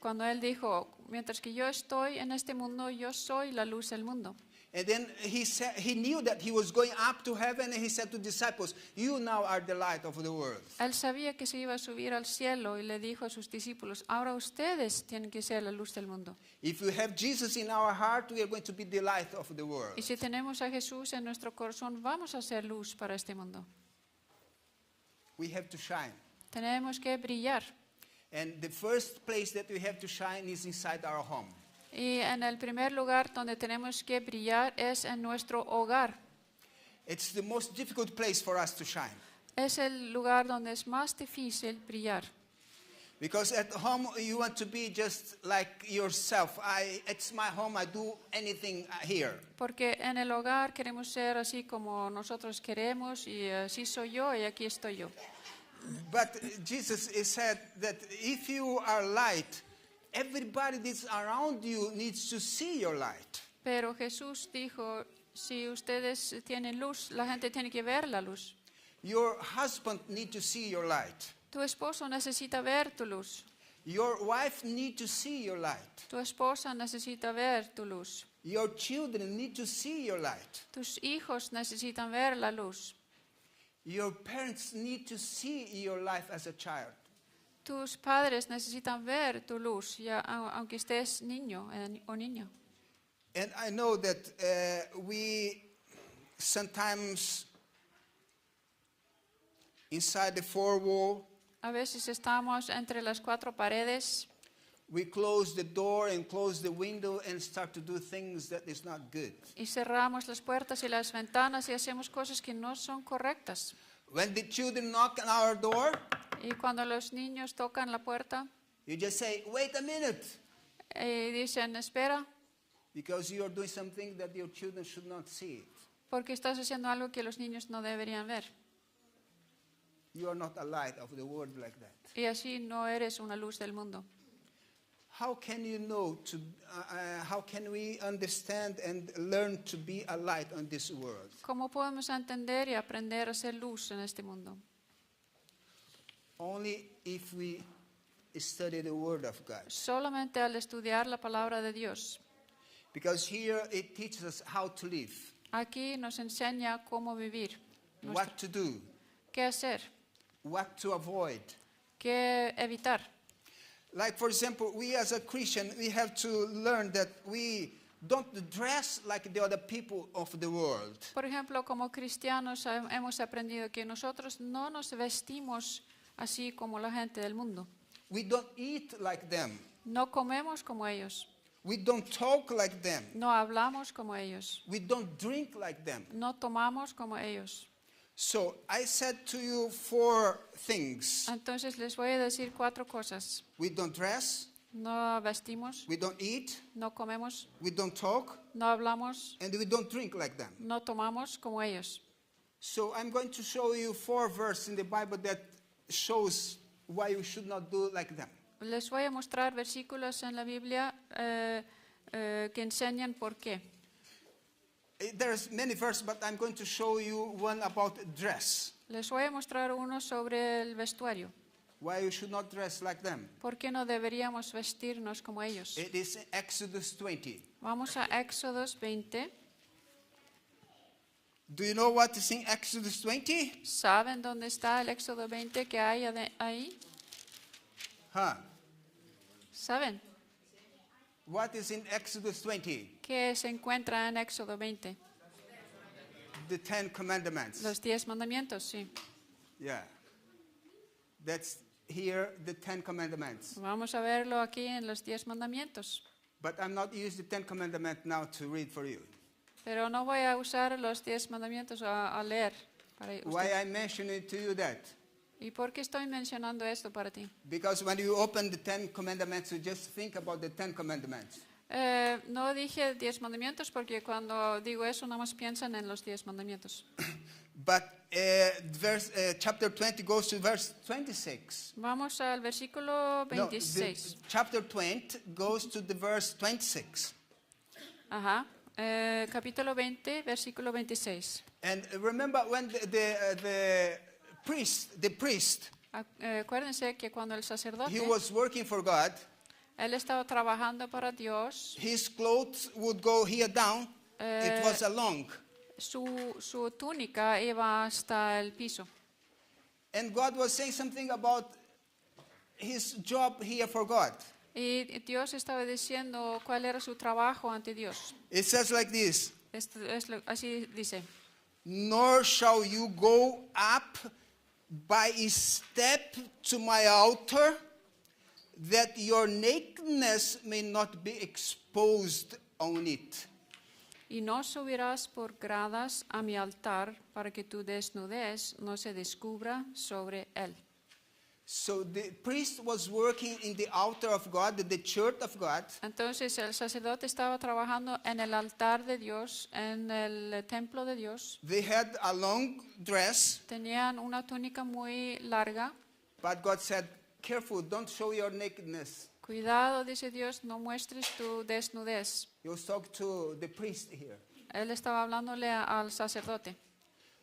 cuando Él dijo, mientras que yo estoy en este mundo, yo soy la luz del mundo. And then he said, he knew that he was going up to heaven, and he said to disciples, you now are the light of the world. Él sabía que se iba a subir al cielo y le dijo a sus discípulos, ahora ustedes tienen que ser la luz del mundo. If we have Jesus in our heart, we are going to be the light of the world. Y si tenemos a Jesús en nuestro corazón, vamos a ser luz para este mundo. We have to shine. Tenemos que brillar. And the first place that we have to shine is inside our home. Y en el primer lugar donde tenemos que brillar es en nuestro hogar. It's the most difficult place for us to shine. Es el lugar donde es más difícil brillar. Because at home you want to be just like yourself. It's my home, I do anything here. Porque en el hogar queremos ser así como nosotros queremos y así soy yo y aquí estoy yo. But Jesus said that if you are light, everybody that's around you needs to see your light. Pero Jesús dijo, si ustedes tienen luz, la gente tiene que ver la luz. Your husband needs to see your light. Tu esposo necesita ver tu luz. Your wife needs to see your light. Tu esposa necesita ver tu luz. Your children need to see your light. Tus hijos necesitan ver la luz. Your parents need to see your life as a child. Tus padres necesitan ver tu luz, ya, aunque estés niño o niña. And I know that we sometimes inside the four wall, A veces estamos entre las cuatro paredes, we close the door and close the window and start to do things that is not good. y cerramos las puertas y las ventanas y hacemos cosas que no son correctas. When the children knock on our door, Y cuando los niños tocan la puerta you just say, wait a minute, y dicen, espera, because you are doing something that your children should not see. porque estás haciendo algo que los niños no deberían ver. You are not a light of the world like that. Y así no eres una luz del mundo. How can you know how can we understand and learn to be a light on this world? ¿Cómo podemos entender y aprender a ser luz en este mundo? Only if we study the Word of God. Solamente al estudiar la palabra de Dios. Because here it teaches us how to live, Aquí nos enseña cómo vivir, what to do, qué hacer, what to avoid. qué evitar. Like, for example, we as a Christian, we have to learn that we don't dress like the other people of the world. Por ejemplo, como cristianos hemos aprendido que nosotros no nos vestimos así como la gente del mundo. We don't eat like them. No comemos como ellos, We don't talk like them. no hablamos como ellos, We don't drink like them. no tomamos como ellos. So I said to you 4 things. Entonces les voy a decir 4 cosas. We don't dress, No vestimos, we don't eat, no comemos, we don't talk, no hablamos, and we don't drink like them. no tomamos como ellos. So I'm going to show you 4 verses in the Bible that shows why you should not do like them. Les voy a mostrar versículos en la Biblia que enseñan por qué. There's many verses, but I'm going to show you one about dress. Les voy a mostrar uno sobre el vestuario. Why you should not dress like them. ¿Por qué no deberíamos vestirnos como ellos? It is Exodus 20. Vamos a Éxodos 20. Do you know what is in Exodus 20? ¿Saben dónde está el Éxodo 20 que hay ahí? Huh? ¿Saben? What is in Exodus 20? ¿Qué se encuentra en Éxodo 20? The 10 Commandments. Los 10 mandamientos, sí. Yeah. That's here, the 10 Commandments. Vamos a verlo aquí en los 10 mandamientos. But I'm not using the 10 Commandments now to read for you. Pero no voy a usar los 10 mandamientos a leer para Why usted. I mentioned it to you that? ¿Y por qué estoy mencionando esto para ti? Because when you open the 10 Commandments, you just think about the 10 Commandments. No dije 10 mandamientos porque cuando digo eso nada más piensan en los 10 mandamientos. But chapter 20 goes to verse 26. Vamos al versículo No, the 26. chapter 20 goes to the verse 26. Ajá. Capítulo 20, versículo 26. And remember when the priest, Acuérdense que cuando el sacerdote, he was working for God, él estaba trabajando para Dios, his clothes would go here down. It was along. su túnica iba hasta el piso. And God was saying something about his job here for God. Y Dios estaba diciendo cuál era su trabajo ante Dios. It says like this, Así dice. nor shall you go up by a step to my altar, that your nakedness may not be exposed on it. Y no subirás por gradas a mi altar para que tu desnudez no se descubra sobre él. So the priest was working in the altar of God, the church of God. Entonces el sacerdote estaba trabajando en el altar de Dios, en el templo de Dios. They had a long dress, Tenían una túnica muy larga. but God said, careful, don't show your nakedness. Cuidado, dice Dios, no muestres tu desnudez. He was talking to the priest here. Él estaba hablándole al sacerdote.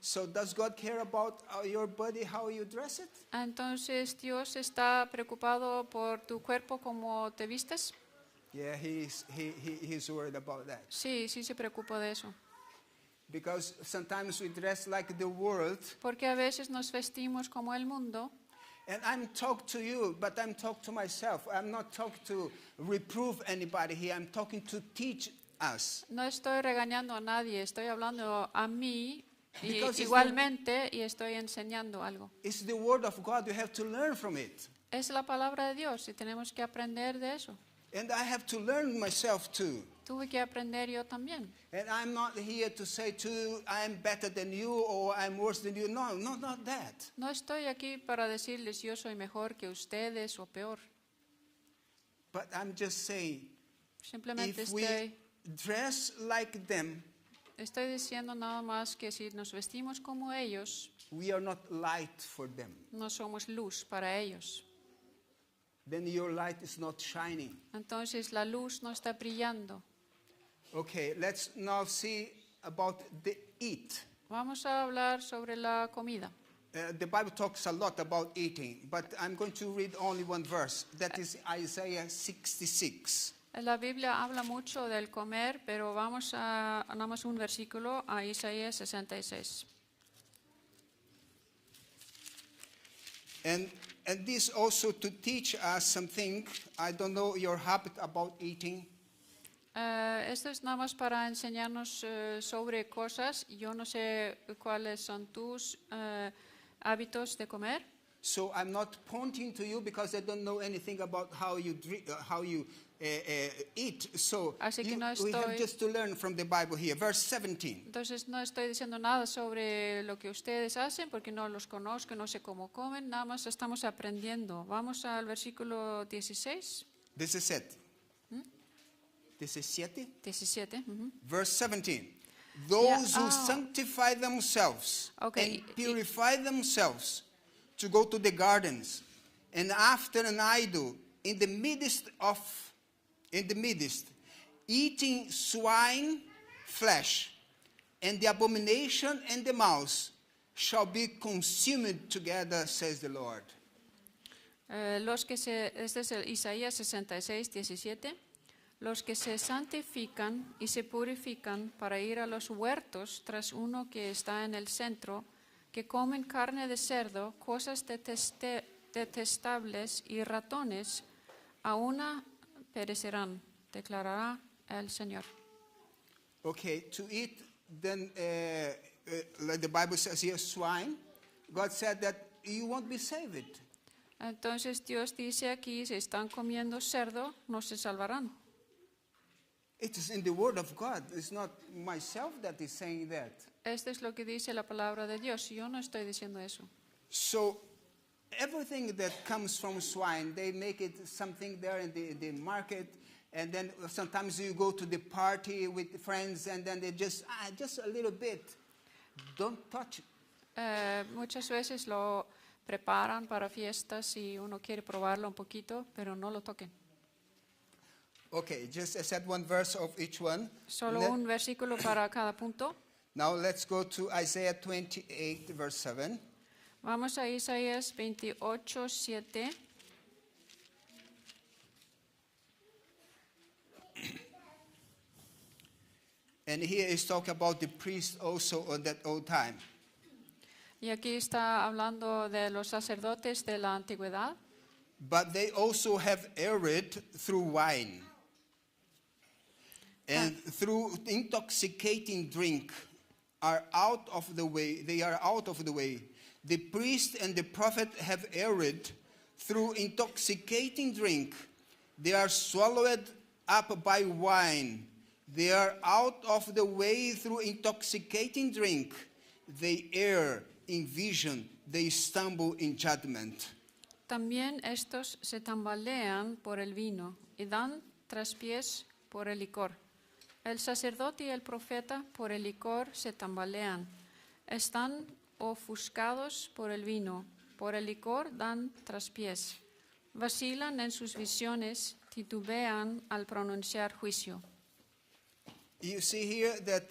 So does God care about your body, how you dress it? Entonces Dios está preocupado por tu cuerpo, cómo te vistes. Yeah, he's worried about that. Sí, sí se preocupa de eso. Because sometimes we dress like the world. Porque a veces nos vestimos como el mundo. And I'm talking to you, but I'm talking to myself. I'm not talking to reprove anybody here. I'm talking to teach us. No estoy regañando a nadie, estoy hablando a mí Because it's igualmente y estoy enseñando algo. It's the word of God. You have to learn from it. Es la palabra de Dios y tenemos que aprender de eso. And I have to learn myself too. Tuve que aprender yo también. And I'm not here to say to you, I'm better than you or I'm worse than you. No, not that. No estoy aquí para decirles yo soy mejor que ustedes o peor. But I'm just saying, Simplemente if we dress like them, estoy diciendo nada más que si nos vestimos como ellos, we are not light for them. no somos luz para ellos. Then your light is not shining. Entonces la luz no está brillando. Okay, let's now see about the eat. Vamos a hablar sobre la comida. The Bible talks a lot about eating, but I'm going to read only one verse. That is Isaiah 66. La Biblia habla mucho del comer, pero vamos a nada más un versículo a Isaías 66. And this also to teach us something. I don't know your habit about eating. Esto es nada más para enseñarnos sobre cosas. Yo no sé cuáles son tus hábitos de comer. So I'm not pointing to you because I don't know anything about how you eat. So Así que no we have estoy- just to learn from the Bible here. Verse 17. Entonces no estoy diciendo nada sobre lo que ustedes hacen porque no los conozco, no sé cómo comen, nada más estamos aprendiendo. Vamos al versículo 16. 17. 17. 17. Ujú. Verse 17. Those who oh. sanctify themselves Okay. and purify themselves to go to the gardens, and after an idol in the midst, eating swine flesh, and the abomination and the mouse shall be consumed together, says the Lord. Este es el Isaías 66, 17. Los que se santifican y se purifican para ir a los huertos tras uno que está en el centro, que comen carne de cerdo, cosas detestables y ratones, a una perecerán, declarará el Señor. Okay, to eat, then, like the Bible says here, swine, God said that you won't be saved. Entonces Dios dice aquí, si están comiendo cerdo, no se salvarán. It is in the Word of God. It's not myself that is saying that. Esto es lo que dice la palabra de Dios. Yo no estoy diciendo eso. So everything that comes from swine, they make it something there in the market, and then sometimes you go to the party with friends, and then they just a little bit. Don't touch it. Muchas veces lo preparan para fiestas y uno quiere probarlo un poquito, pero no lo toquen. Okay, just I said one verse of each one. Solo un versículo para cada punto. Now let's go to Isaiah 28, verse 7. Vamos a Isaías 28, 7. And here is talking about the priest also of that old time. Y aquí está hablando de los sacerdotes de la antigüedad. But they also have erred through wine and through intoxicating drink are out of the way. They are out of the way. The priest and the prophet have erred through intoxicating drink. They are swallowed up by wine. They are out of the way through intoxicating drink. They err in vision. They stumble in judgment. También estos se tambalean por el vino y dan traspiés por el licor. El sacerdote y el profeta por el licor se tambalean. Están ofuscados por el vino, por el licor dan traspiés. Vacilan en sus visiones, titubean al pronunciar juicio. You see here that,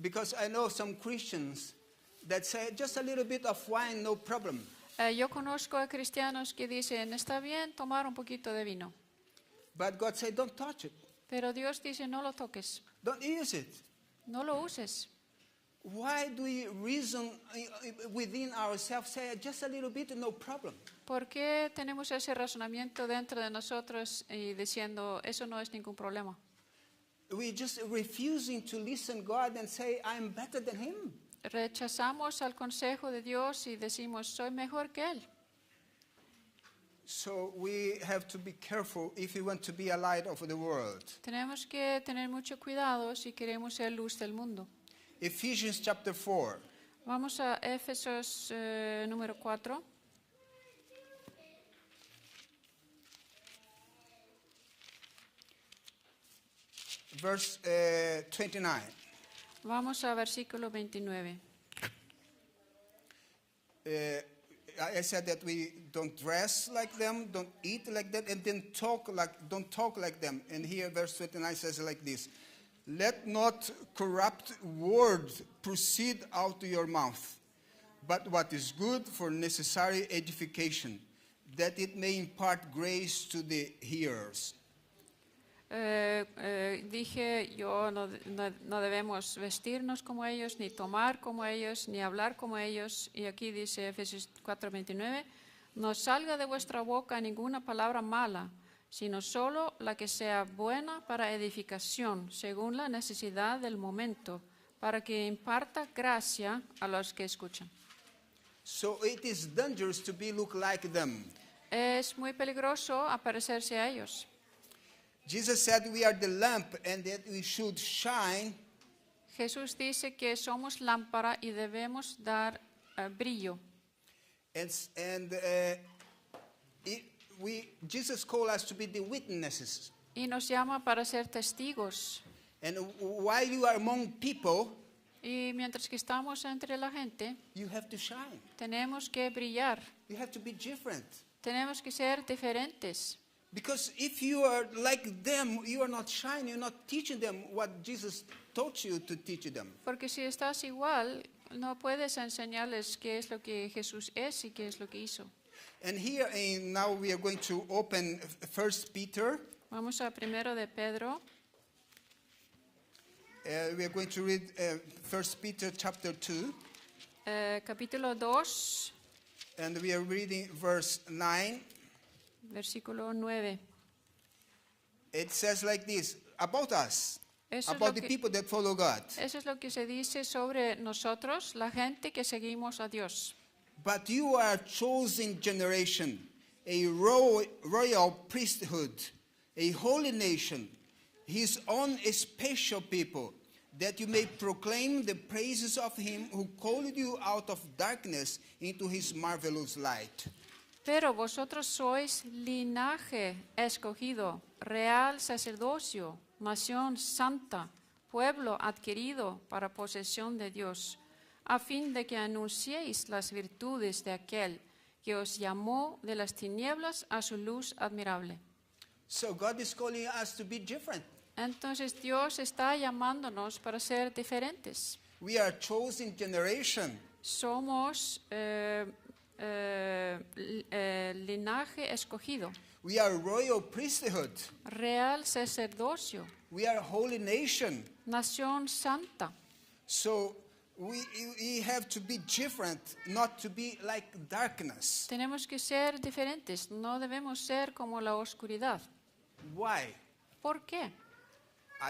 because I know some Christians that say just a little bit of wine, no problem. Yo conozco a cristianos que dicen, está bien tomar un poquito de vino. But God said, don't touch it. Pero Dios dice, no lo toques, Don't use it. no lo uses. Why do we reason within ourselves, say just a little bit, no problem? ¿Por qué tenemos ese razonamiento dentro de nosotros y diciendo, eso no es ningún problema? We're just refusing to listen God and say, I'm better than him. Rechazamos al consejo de Dios y decimos, soy mejor que Él. So we have to be careful if we want to be a light of the world. Tenemos que tener mucho cuidado si queremos ser luz del mundo. Ephesians chapter 4. Vamos a Éfesos número 4. Verse 29. Vamos a versículo 29. I said that we don't dress like them, don't eat like that, and then don't talk like them. And here verse 29 says like this: let not corrupt words proceed out of your mouth, but what is good for necessary edification, that it may impart grace to the hearers. Dije yo no debemos vestirnos como ellos, ni tomar como ellos, ni hablar como ellos. Y aquí dice Efesios 4:29, no salga de vuestra boca ninguna palabra mala, sino solo la que sea buena para edificación, según la necesidad del momento, para que imparta gracia a los que escuchan. So it is dangerous to look like them. Es muy peligroso parecerse a ellos. Jesus said we are the lamp and that we should shine. Jesús dice que somos lámpara y debemos dar brillo. Jesus called us to be the witnesses. Y nos llama para ser testigos. And while you are among people, Y mientras que estamos entre la gente, you have to shine. tenemos que brillar. You have to be different. Tenemos que ser diferentes. Because if you are like them, you are not shining, you're not teaching them what Jesus taught you to teach them. Porque si estás igual, no puedes enseñarles qué es lo que Jesús es y qué es lo que hizo. And here, now we are going to open 1 Peter. Vamos a primero de Pedro. We are going to read 1 Peter chapter 2. Capítulo 2, And we are reading verse 9. versículo 9. It says like this, about us, Eso es about lo the que- people that follow God. Eso es lo que se dice sobre nosotros, la gente que seguimos a Dios. But you are a chosen generation, a royal priesthood, a holy nation, his own special people, that you may proclaim the praises of him who called you out of darkness into his marvelous light. Pero vosotros sois linaje escogido, real sacerdocio, nación santa, pueblo adquirido para posesión de Dios, a fin de que anunciéis las virtudes de aquel que os llamó de las tinieblas a su luz admirable. So God is calling us to be different. Entonces Dios está llamándonos para ser diferentes. We are a chosen generation. Somos linaje escogido, We are royal priesthood. real sacerdocio, We are a holy nation. nación santa. So we have to be different, not to be like darkness. Tenemos que ser diferentes, no debemos ser como la oscuridad. Why? ¿Por qué?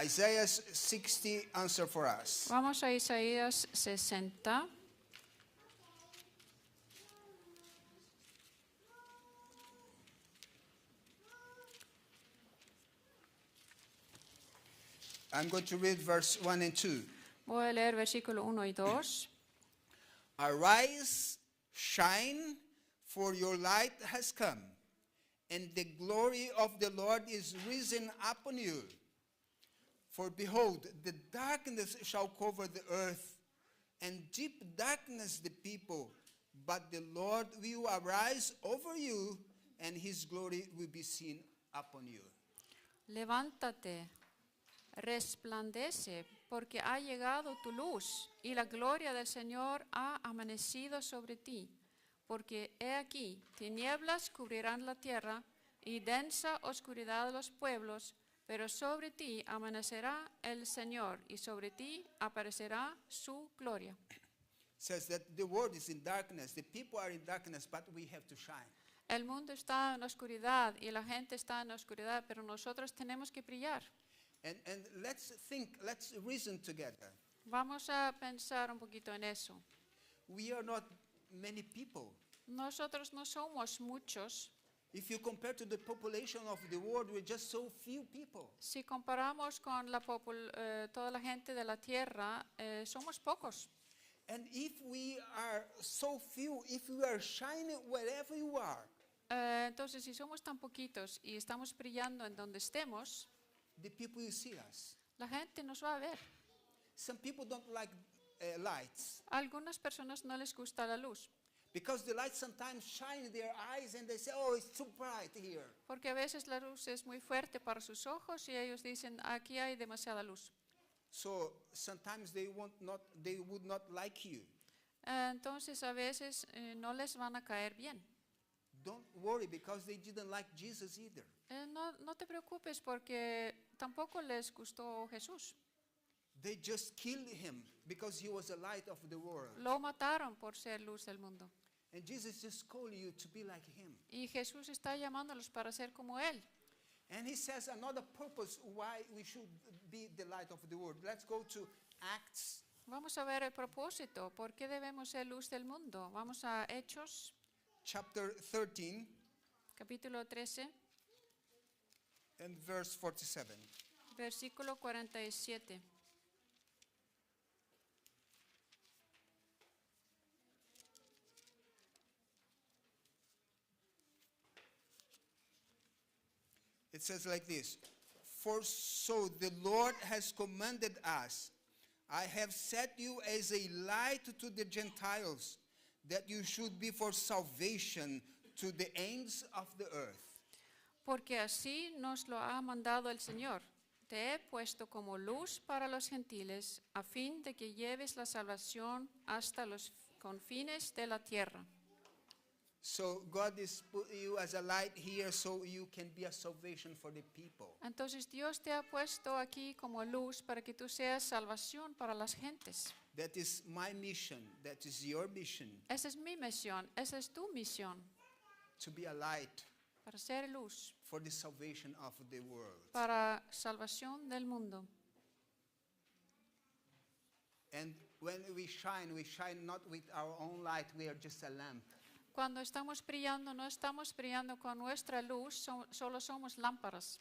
Isaiah 60 answer for us. Vamos a Isaías 60. I'm going to read verse 1 and 2. Voy a leer versículo 1 y 2. Arise, shine, for your light has come, and the glory of the Lord is risen upon you. For behold, the darkness shall cover the earth, and deep darkness the people. But the Lord will arise over you, and his glory will be seen upon you. Levántate, resplandece, porque ha llegado tu luz, y la gloria del Señor ha amanecido sobre ti. Porque he aquí, tinieblas cubrirán la tierra, y densa oscuridad los pueblos, pero sobre ti amanecerá el Señor, y sobre ti aparecerá su gloria. Says that the world is in darkness, the people are in darkness, but we have to shine. El mundo está en oscuridad, y la gente está en oscuridad, pero nosotros tenemos que brillar. And let's reason together. Vamos a pensar un poquito en eso. We are not many people. Nosotros no somos muchos. If you compare to the population of the world, we're just so few people. Si comparamos con toda la gente de la tierra, somos pocos. And if we are so few, if we are shining wherever you are, Entonces, si somos tan poquitos y estamos brillando en donde estemos, the people will see us. la gente nos va a ver. Some people don't like lights A algunas personas no les gusta la luz, because the light sometimes shine in their eyes and they say, "Oh, it's too bright here." porque a veces la luz es muy fuerte para sus ojos y ellos dicen, aquí hay demasiada luz. So sometimes they would not like you. Entonces, a veces no les van a caer bien. Don't worry because they didn't like Jesus either. No te preocupes porque tampoco les gustó Jesús. They just killed him because he was the light of the world. Lo mataron por ser luz del mundo. And Jesus just called you to be like him. Y Jesús está llamándolos para ser como Él. And he says another purpose why we should be the light of the world. Let's go to Acts. Vamos a ver el propósito. ¿Por qué debemos ser luz del mundo? Vamos a Hechos, Chapter 13 capítulo 13, and verse 47. versículo 47. It says like this: For so the Lord has commanded us, I have set you as a light to the Gentiles, that you should be for salvation to the ends of the earth. Porque así nos lo ha mandado el Señor. Te he puesto como luz para los gentiles, a fin de que lleves la salvación hasta los confines de la tierra. So God is put you as a light here so you can be a salvation for the people. Entonces Dios te ha puesto aquí como luz para que tú seas salvación para las gentes. That is my mission. That is your mission. Esa es mi misión, esa es tu misión, To be a light para ser luz, for the salvation of the world. para salvación del mundo. And when we shine not with our own light, we are just a lamp. Cuando estamos brillando, no estamos brillando con nuestra luz, solo somos lámparas.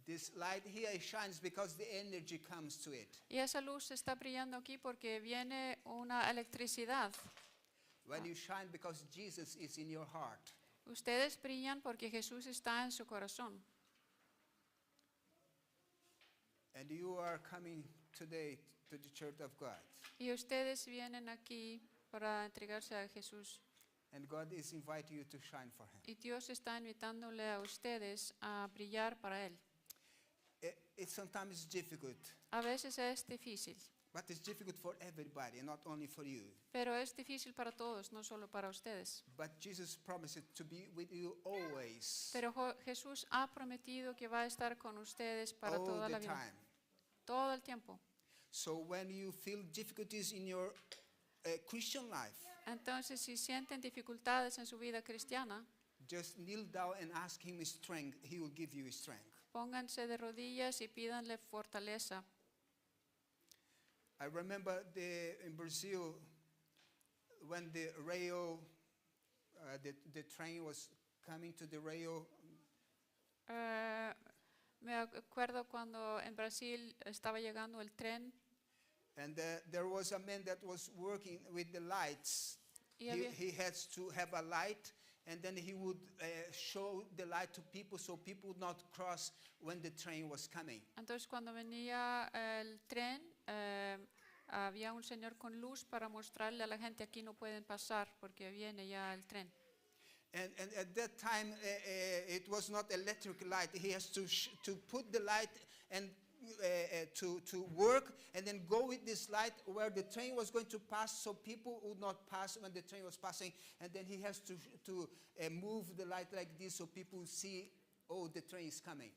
This light here shines because the energy comes to it. Y esa luz está brillando aquí porque viene una electricidad. When you shine because Jesus is in your heart. Ustedes brillan porque Jesús está en su corazón. And you are coming today to the Church of God. Y ustedes vienen aquí para entregarse a Jesús. And God is inviting you to shine for Him. Y Dios está invitándole a ustedes a brillar para Él. It's sometimes difficult, A veces es difícil, but it's difficult for everybody, not only for you. pero es difícil para todos, no solo para ustedes. But Jesus promised to be with you always, Pero Jesús ha prometido que va a estar con ustedes para all toda la the vida, time. todo el tiempo. So when you feel difficulties in your Christian life, Entonces, si sienten dificultades en su vida cristiana, just kneel down and ask Him strength. He will give you strength. pónganse de rodillas y pídanle fortaleza. I remember in Brazil, when the rail, the train was coming to the rail, Me acuerdo cuando en Brasil estaba llegando el tren and there was a man that was working with the lights. y había, He has to have a light, and then he would show the light to people so people would not cross when the train was coming. entonces cuando venía el tren, había un señor con luz para mostrarle a la gente aquí no pueden pasar porque viene ya el tren. And at that time, it was not electric light. He has to put the light and to work, and then go with this light where the train was going to pass, so people would not pass when the train was passing. And then he has to move the light like this, so people see, oh, the train is coming.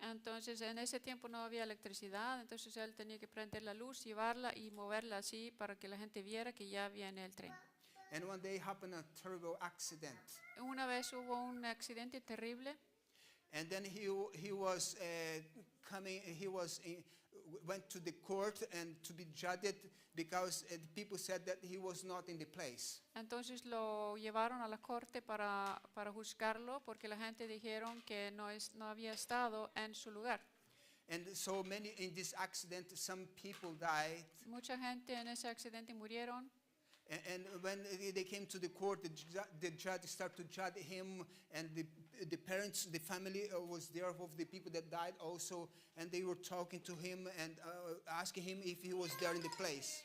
Entonces en ese tiempo no había electricidad, entonces él tenía que prender la luz, llevarla y moverla así para que la gente viera que ya viene el tren. And one day happened a terrible accident. Una vez hubo un accidente terrible. And then he was coming. Went to the court and to be judged because people said that he was not in the place. Entonces lo llevaron a la corte para juzgarlo porque la gente dijeron que no había estado en su lugar. And so many in this accident, some people died. Mucha gente en ese accidente murieron. And when they came to the court, the judge started to judge him, and the parents, the family was there of the people that died also, and they were talking to him and asking him if he was there in the place.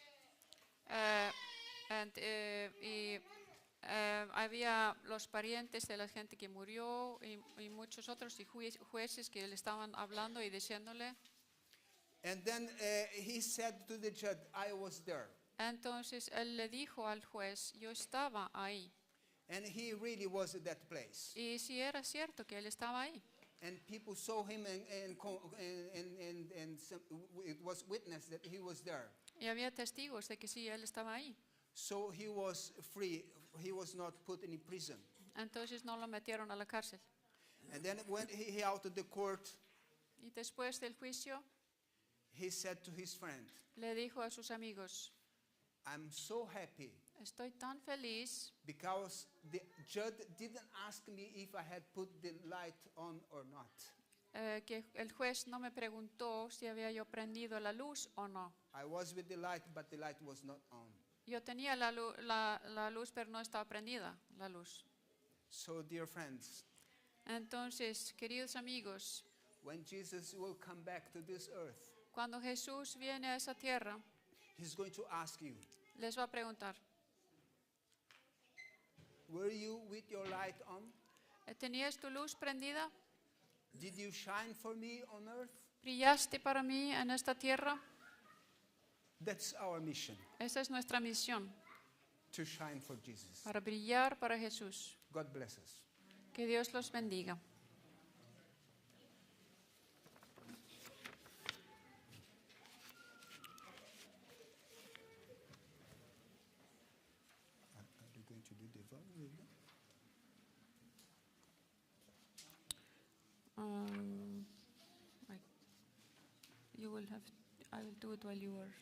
Había los parientes de la gente que murió y muchos otros y jueces que le estaban hablando y diciéndole. And then he said to the judge, I was there. Entonces él le dijo al juez, yo estaba ahí. And he really was at that place. Y sí era cierto que él estaba ahí. And people saw him and it was witnessed that he was there. Y había testigos de que sí, él estaba ahí. So he was free. He was not put in prison. Entonces no lo metieron a la cárcel. And then when he out of the court, Y después del juicio, he said to his friend, le dijo a sus amigos, I'm so happy estoy tan feliz because the judge didn't ask me if I had put the light on or not. que el juez no me preguntó si había yo prendido la luz o no. I was with the light, but the light was not on. Yo tenía la luz, pero no estaba prendida la luz. So, dear friends, Entonces, queridos amigos, when Jesus will come back to this earth, cuando Jesús viene a esa tierra, He's going to ask you, les va a preguntar, were you with your light on? ¿tenías tu luz prendida? Did you shine for me on earth? ¿Brillaste para mí en esta tierra? That's our mission, Esa es nuestra misión, to shine for Jesus. para brillar para Jesús. God bless us. Que Dios los bendiga. Are you going to do the vow? I will do it while you are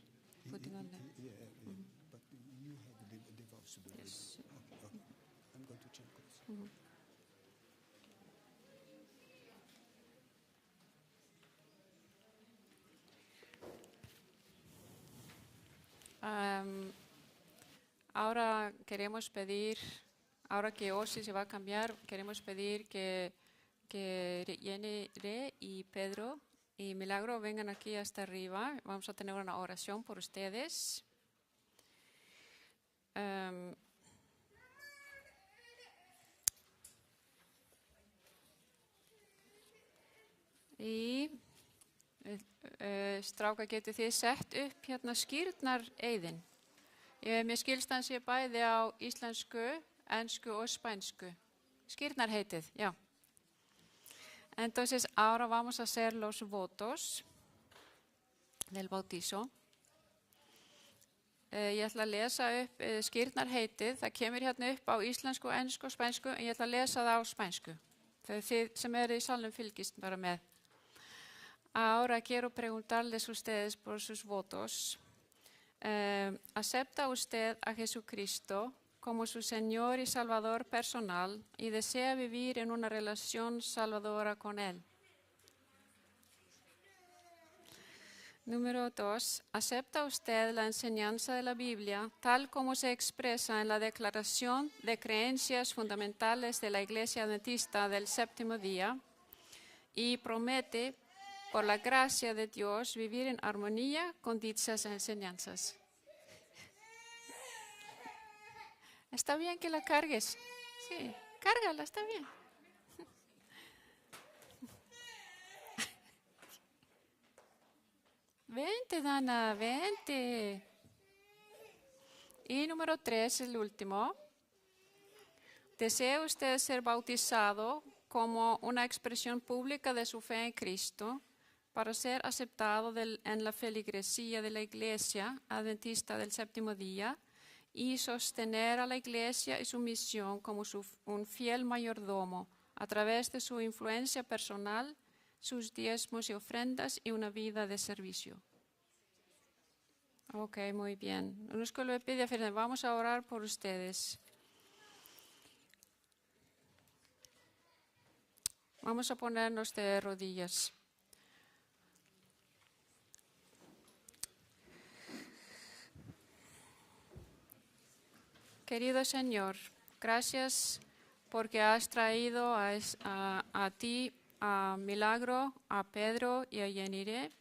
putting on them. Yeah, but you have the vows to do. Yes. Okay. I'm going to check this. Ahora queremos pedir, ahora que Osi se va a cambiar, queremos pedir que Jenny y Pedro y Milagro vengan aquí hasta arriba. Vamos a tener una oración por ustedes. Strákar, getið þið sett upp hérna skírnareyðin? Mér skilst hann sé bæði á íslensku, ensku og spænsku. Skírnarheitið, já. Entonces, ahora vamos a hacer los votos del bautizo. Ég ætla að lesa upp skírnarheitið. Það kemur hérna upp á íslensku, ensku og spænsku, en ég ætla að lesa það á spænsku. Þið sem eru í salnum fylgist bara með. Ahora quiero preguntarles a ustedes por sus votos. ¿Acepta usted a Jesucristo como su Señor y Salvador personal y desea vivir en una relación salvadora con Él? Número 2. ¿Acepta usted la enseñanza de la Biblia tal como se expresa en la Declaración de Creencias Fundamentales de la Iglesia Adventista del Séptimo Día y promete, por la gracia de Dios, vivir en armonía con dichas enseñanzas? ¿Está bien que la cargues? Sí, cárgala, está bien. Vente, Dana, vente. Y número 3, el último. ¿Desea usted ser bautizado como una expresión pública de su fe en Cristo para ser aceptado en la feligresía de la Iglesia Adventista del Séptimo Día y sostener a la Iglesia y su misión como un fiel mayordomo a través de su influencia personal, sus diezmos y ofrendas y una vida de servicio? Ok, muy bien. Vamos a orar por ustedes. Vamos a ponernos de rodillas. Querido Señor, gracias porque has traído a ti, a Milagro, a Pedro y a Yenire,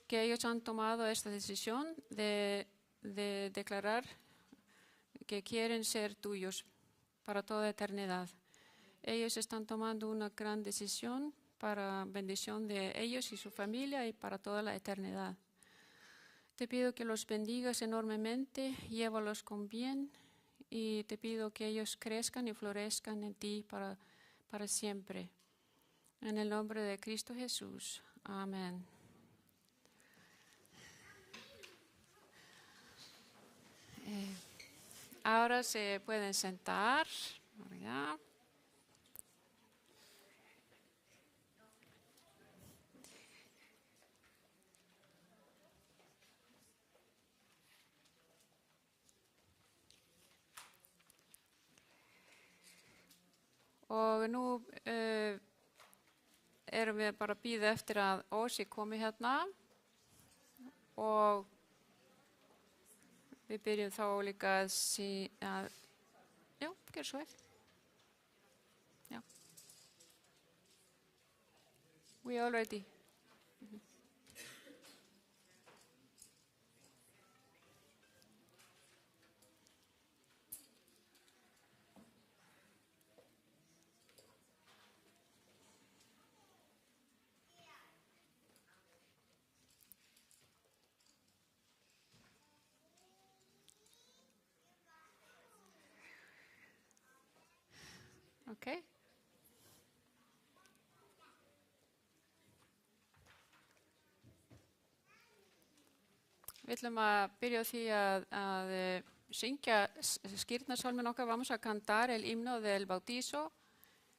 que ellos han tomado esta decisión de declarar que quieren ser tuyos para toda eternidad. Ellos están tomando una gran decisión para bendición de ellos y su familia y para toda la eternidad. Te pido que los bendigas enormemente, llévalos con bien y te pido que ellos crezcan y florezcan en ti para siempre. En el nombre de Cristo Jesús. Amén. Ahora se pueden sentar. Allá. Og nú erum við bara að bíða eftir að Ósi komi hérna og við byrjum þá líka að já, gjör svo vel. Já. We all ready. Okay. Við ætlum að byrja á því að syngja skírnarsálminn okkar. Vamos a cantar el himno del bautizo.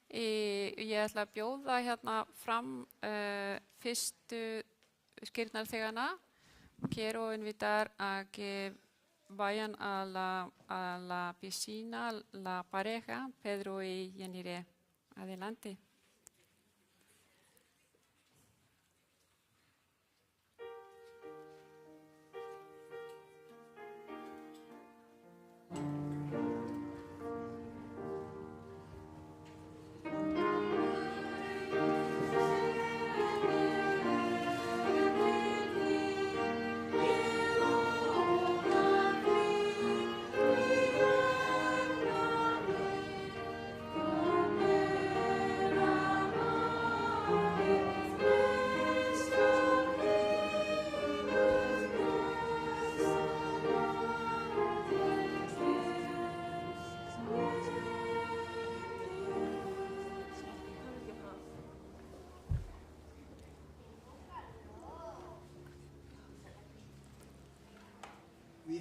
Ég ætla að bjóða hérna fram fyrstu skírnarþegana. Quiero invitar a que vayan a la piscina, la pareja, Pedro y Yenire. Adelante.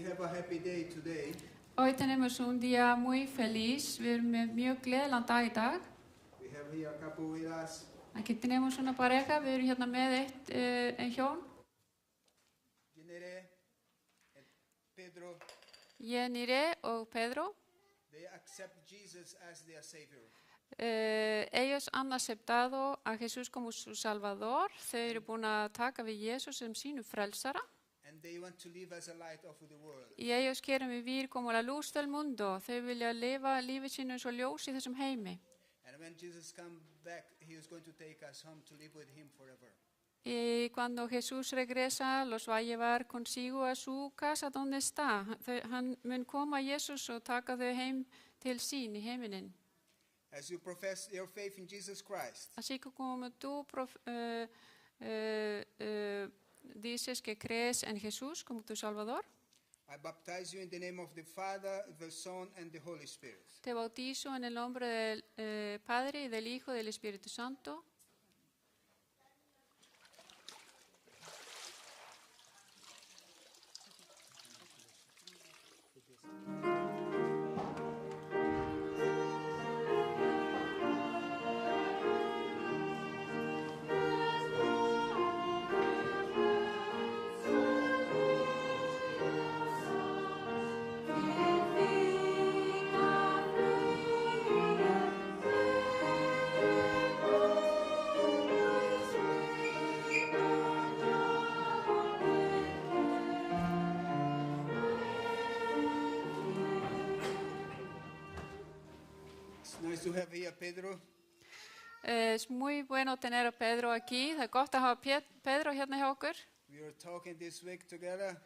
have a happy day today. Hoy tenemos un día muy feliz, við erum með mjög gleðilegan dag í dag. We have here a couple with us. Aquí tenemos una pareja, við erum hérna með ein hjón, Jenere and Pedro. Jenire og Pedro. They accept Jesus as their Savior. Ellos han aceptado a Jesús como su Salvador. Þau eru búin að taka við Jesús sem sínu frelsara. And they want to live as a light of the world. Y ellos quieren vivir como la luz del mundo. Þau vilja lifa lífið sínu eins og ljós í þessum heimi. And when Jesus comes back, he is going to take us home to live with him forever. Y cuando Jesús regresa, los va a llevar consigo a su casa donde está. Hann mun koma Jesús og taka þau heim til sín í heiminin. As you profess your faith in Jesus Christ, Así que como tú dices que crees en Jesús como tu Salvador, I baptize you in the name of the Father, the Son, and the Holy Spirit. te bautizo en el nombre del Padre y del Hijo y del Espíritu Santo. It's nice to have here Pedro. Es muy bueno tener a Pedro aquí. Það er gott að hafa Pedro hérna hjá okkur. We were talking this week together.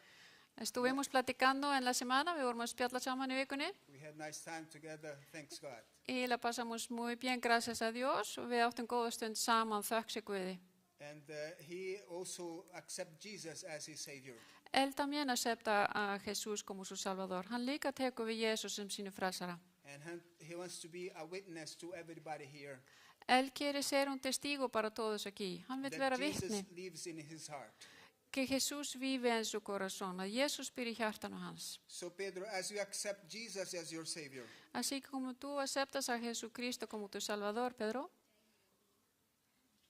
Estuvimos platicando en la semana, við vorum að spjalla saman í vikunni. We had nice time together, thanks God. Y la pasamos muy bien, gracias a Dios, og við áttum góða stund saman, þökk sé Guði. And he also accepts Jesus as his Savior. Él también acepta a Jesús como su Salvador. Hann líka tekur við Jesús sem sínu frelsara. And he wants to be a witness to everybody here Él quiere ser un testigo para todos aquí. Hann vill vera that Jesus vitni, lives in his heart. que Jesús vive en su corazón, að Jesús býr í hjartanu hans. So Pedro, as you accept Jesus as your Savior, Así que como tú aceptas a Jesucristo como tu Salvador, Pedro,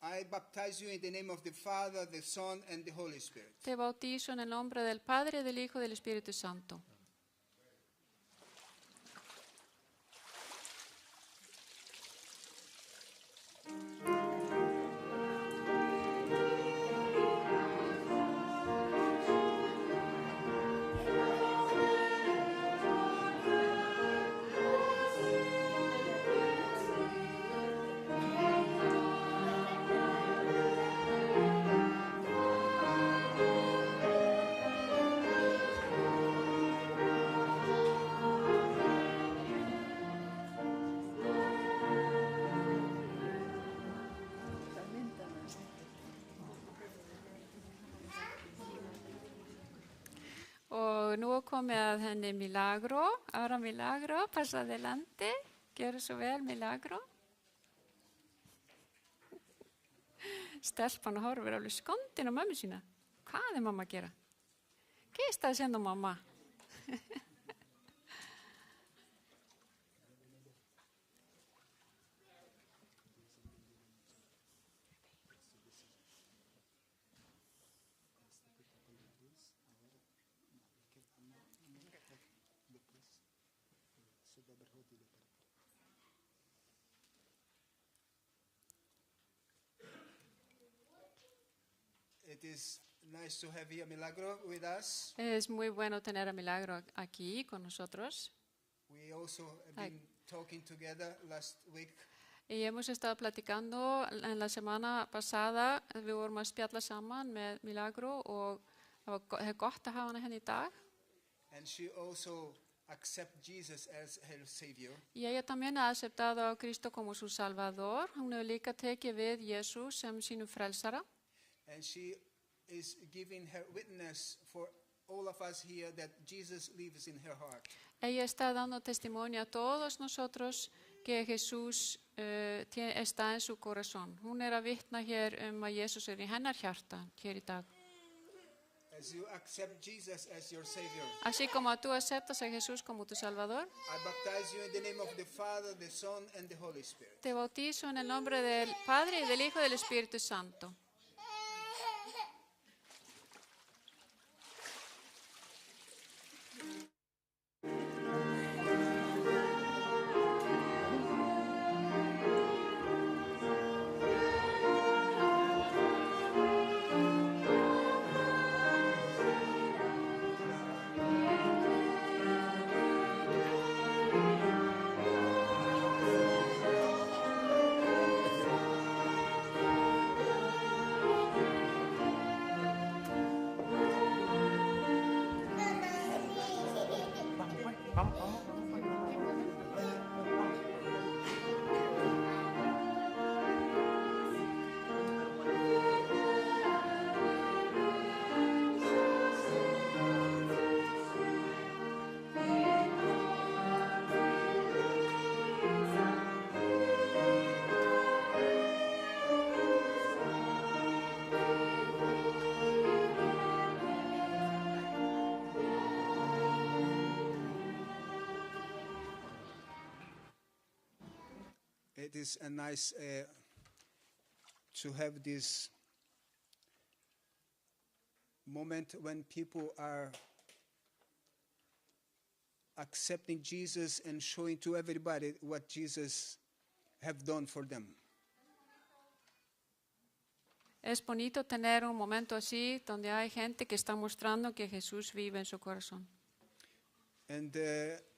I baptize you in the name of the Father, the Son, and the Holy Spirit. te bautizo en el nombre del Padre, del Hijo y del Espíritu Santo. Og nú er komið að henni Milagro. Ahora Milagro, passa adelante. Gjörðu svo vel, Milagro. Stelpan horfir alveg skondin á mömmu sína. Hvað er mamma að gera? ¿Qué está haciendo mamá? It is nice to have here Milagro with us. Es muy bueno tener a Milagro aquí con nosotros. We also have been talking together last week. Y hemos estado platicando en la semana pasada, við vorum að spjalla saman með Milagro og það er gott að hafa hana henni í dag. And she also accepts Jesus as her Savior. Y ella también ha aceptado a Cristo como su Salvador. Hún hefur líka tekið við Jesús sem sínu frelsara. And she is giving her witness for all of us here that Jesus lives in her heart. Ella está dando testimonio a todos nosotros que Jesús está en su corazón. Hún er að vitna hér að Jesús er í hennar hjarta hér í dag. as you accept Jesus as your Savior, Así como tú aceptas a Jesús como tu Salvador, I baptize you in the name of the Father, the Son, and the Holy Spirit. te bautizo en el nombre del Padre y del Hijo y del Espíritu Santo. It is a nice to have this moment when people are accepting Jesus and showing to everybody what Jesus have done for them. Es bonito tener un momento así donde hay gente que está mostrando que Jesús vive en su corazón. And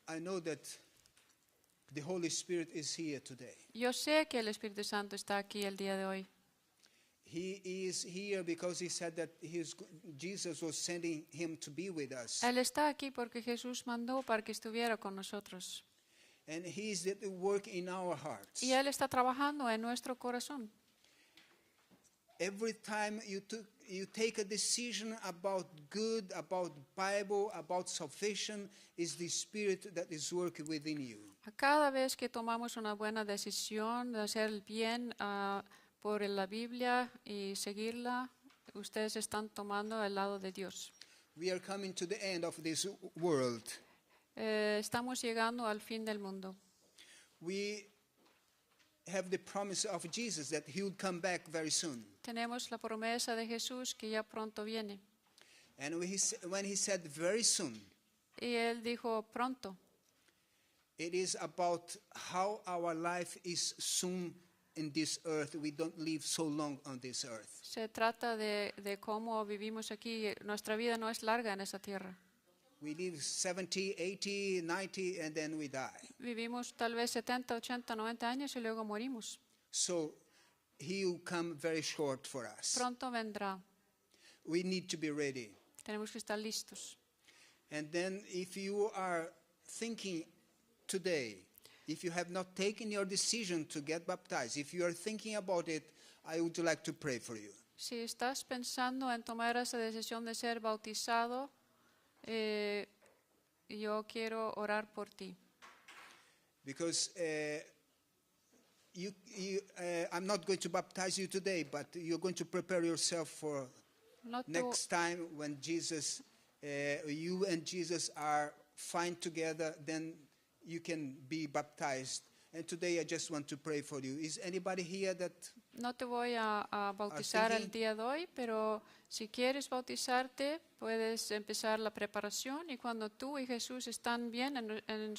I know that the Holy Spirit is here today. Yo sé que el Espíritu Santo está aquí el día de hoy. He is here because he said that Jesus was sending him to be with us. Él está aquí porque Jesús mandó para que estuviera con nosotros. And he is at work in our hearts. Y Él está trabajando en nuestro corazón. Every time you take a decision about good, about Bible, about salvation, is the Spirit that is working within you. A cada vez que tomamos una buena decisión de hacer el bien por la Biblia y seguirla, ustedes están tomando el lado de Dios. We are coming to the end of this world. Estamos llegando al fin del mundo. We have the promise of Jesus that he would come back very soon. Tenemos la promesa de Jesús que ya pronto viene. And when he said very soon, Y Él dijo pronto. it is about how our life is soon in this earth. We don't live so long on this earth. Se trata de cómo vivimos aquí. Nuestra vida no es larga en esa tierra. We live 70, 80, 90, and then we die. Vivimos tal vez 70, 80, 90 años y luego morimos. So he will come very short for us. Pronto vendrá. We need to be ready. Tenemos que estar listos. And then if you are thinking today, if you have not taken your decision to get baptized, if you are thinking about it, I would like to pray for you. Si estás pensando en tomar esa decisión de ser bautizado, yo quiero orar por ti. Because I'm not going to baptize you today, but you're going to prepare yourself for No te, next time when Jesus, you and Jesus are fine together, then you can be baptized. And today I just want to pray for you. Is anybody here that no te voy a bautizar el thinking? día de hoy, pero si quieres bautizarte, puedes empezar la preparación y cuando tú y Jesús están bien en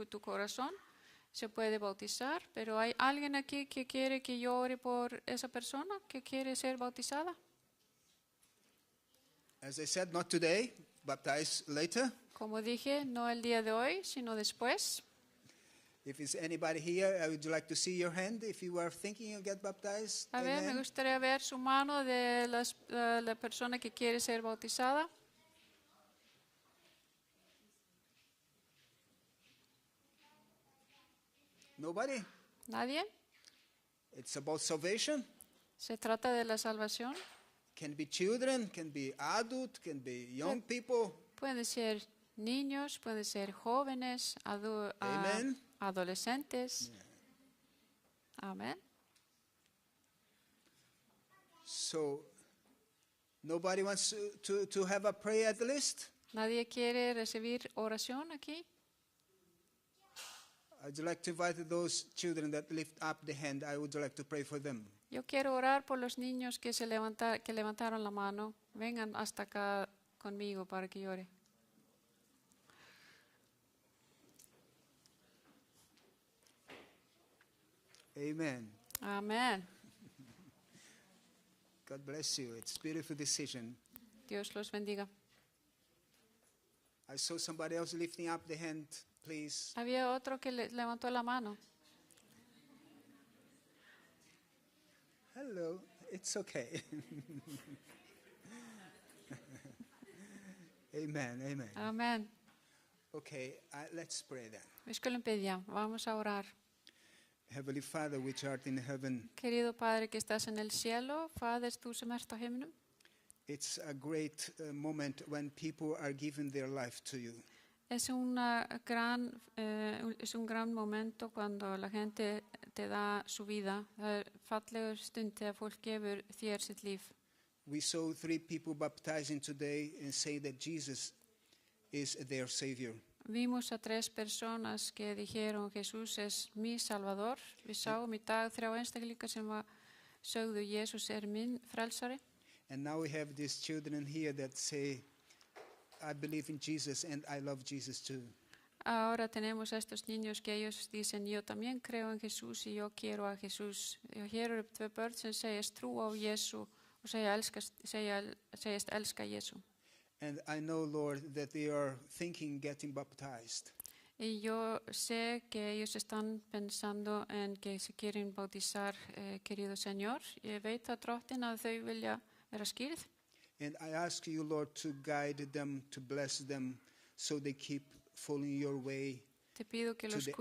tu corazón, se puede bautizar. Pero ¿hay alguien aquí que quiere que yo ore por esa persona que quiere ser bautizada? As I said, not today, baptize later. Como dije, no el día de hoy, sino después. If there's anybody here, I would like to see your hand if you are thinking of get baptized. A ver, me Amen. gustaría ver su mano de la persona que quiere ser bautizada. Nobody? ¿Nadie? It's about salvation. Se trata de la salvación. Can be children, can be adult, can be young people. Pueden ser niños, pueden ser jóvenes, Amen. adolescentes. Amén. So Nobody wants to have a prayer at least? ¿Nadie quiere recibir oración aquí? I'd like to invite those children that lift up the hand. I would like to pray for them. Yo quiero orar por los niños que levantaron la mano. Vengan hasta acá conmigo para que ore. Amen. Amén. God bless you. It's a beautiful decision. Dios los bendiga. I saw somebody else lifting up the hand. Please. Había otro que levantó la mano. Hello. It's okay. Amen. Amen. Amén. Okay, let's pray then. Vi skulum bedja. Vamos a orar. Heavenly Father, which art in heaven, Querido Padre que estás en el cielo, Fader tú som ert á himnum. it's a great moment when people are giving their life to you. Es un gran momento cuando la gente te da su vida. Það fallegur stund þegar fólk gefur þér sitt líf. We saw 3 people baptizing today and say that Jesus is their Savior. Vimos a 3 personas que dijeron Jesús es mi Salvador. Við sáum í dag 3 einstaklingar sem sögðu Jesus er minn frelsari. And now we have these children here that say, I believe in Jesus and I love Jesus too. Ahora tenemos a estos niños que ellos dicen yo también creo en Jesús y yo quiero a Jesús. Og hér eru 2 börn sem segjast trú á Jesú og segjast elska Jesú. And I know, Lord, that they are thinking getting baptized. Y yo sé que ellos están pensando en que se quieren bautizar, querido Señor. Ég veit að drottin að þau vilja vera skýrð. And I ask you, Lord, to guide them, to bless them, so they keep following your way. Te pido que To los the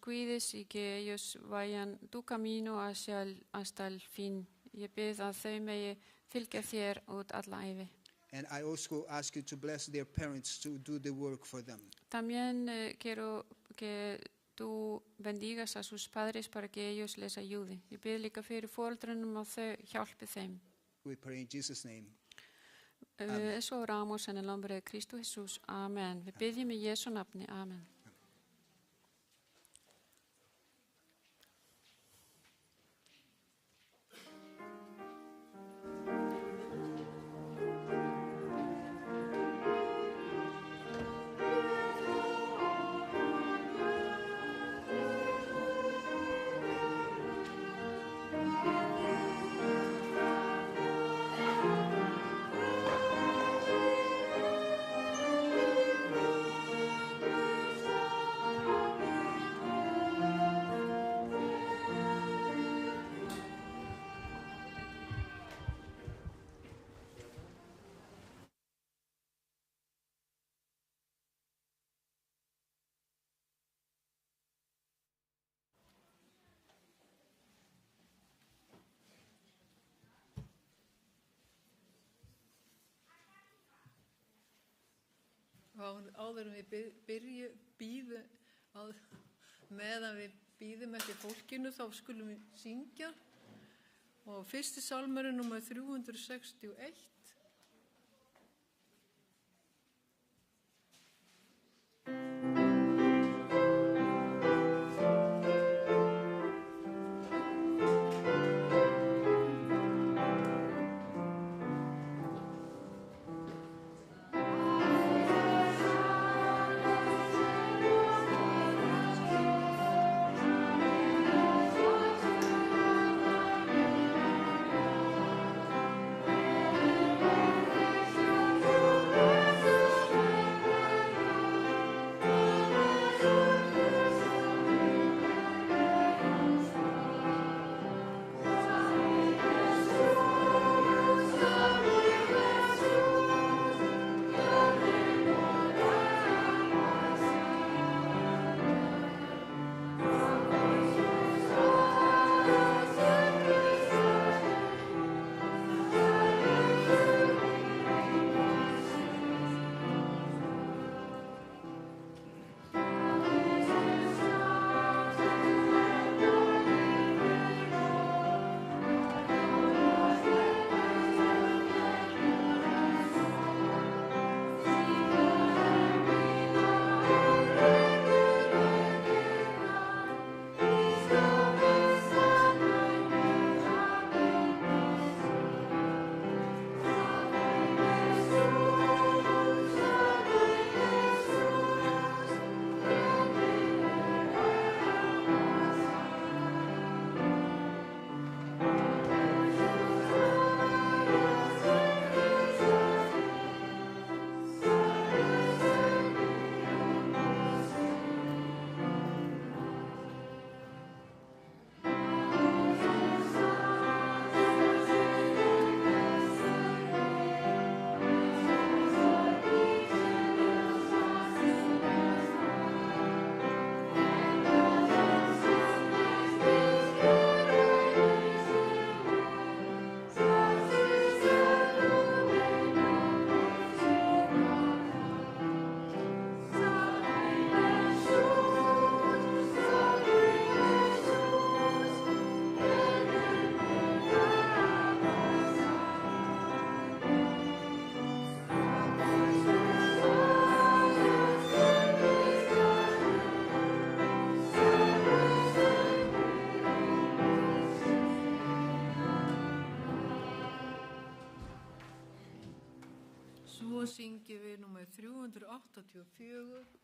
cuides y que ellos vayan tu camino hasta el fin. Ég bið að þau megi fylgja þér út alla ævi. And I also ask you to bless their parents to do the work for them. También quiero que tú bendigas a sus padres para que ellos les ayude. Ég bið líka fyrir foreldrunum að þau hjálpi þeim. We pray in Jesus' name. Eso oramos en el nombre de Cristo Jesús. Amén. Við biðjum í Jesu nafni. Amén. Áður en við meðan við bíðum eftir fólkinu þá skulum við syngja. Og fyrsti sálmur er númer 361. Amen. Svo syngjum við númer 384.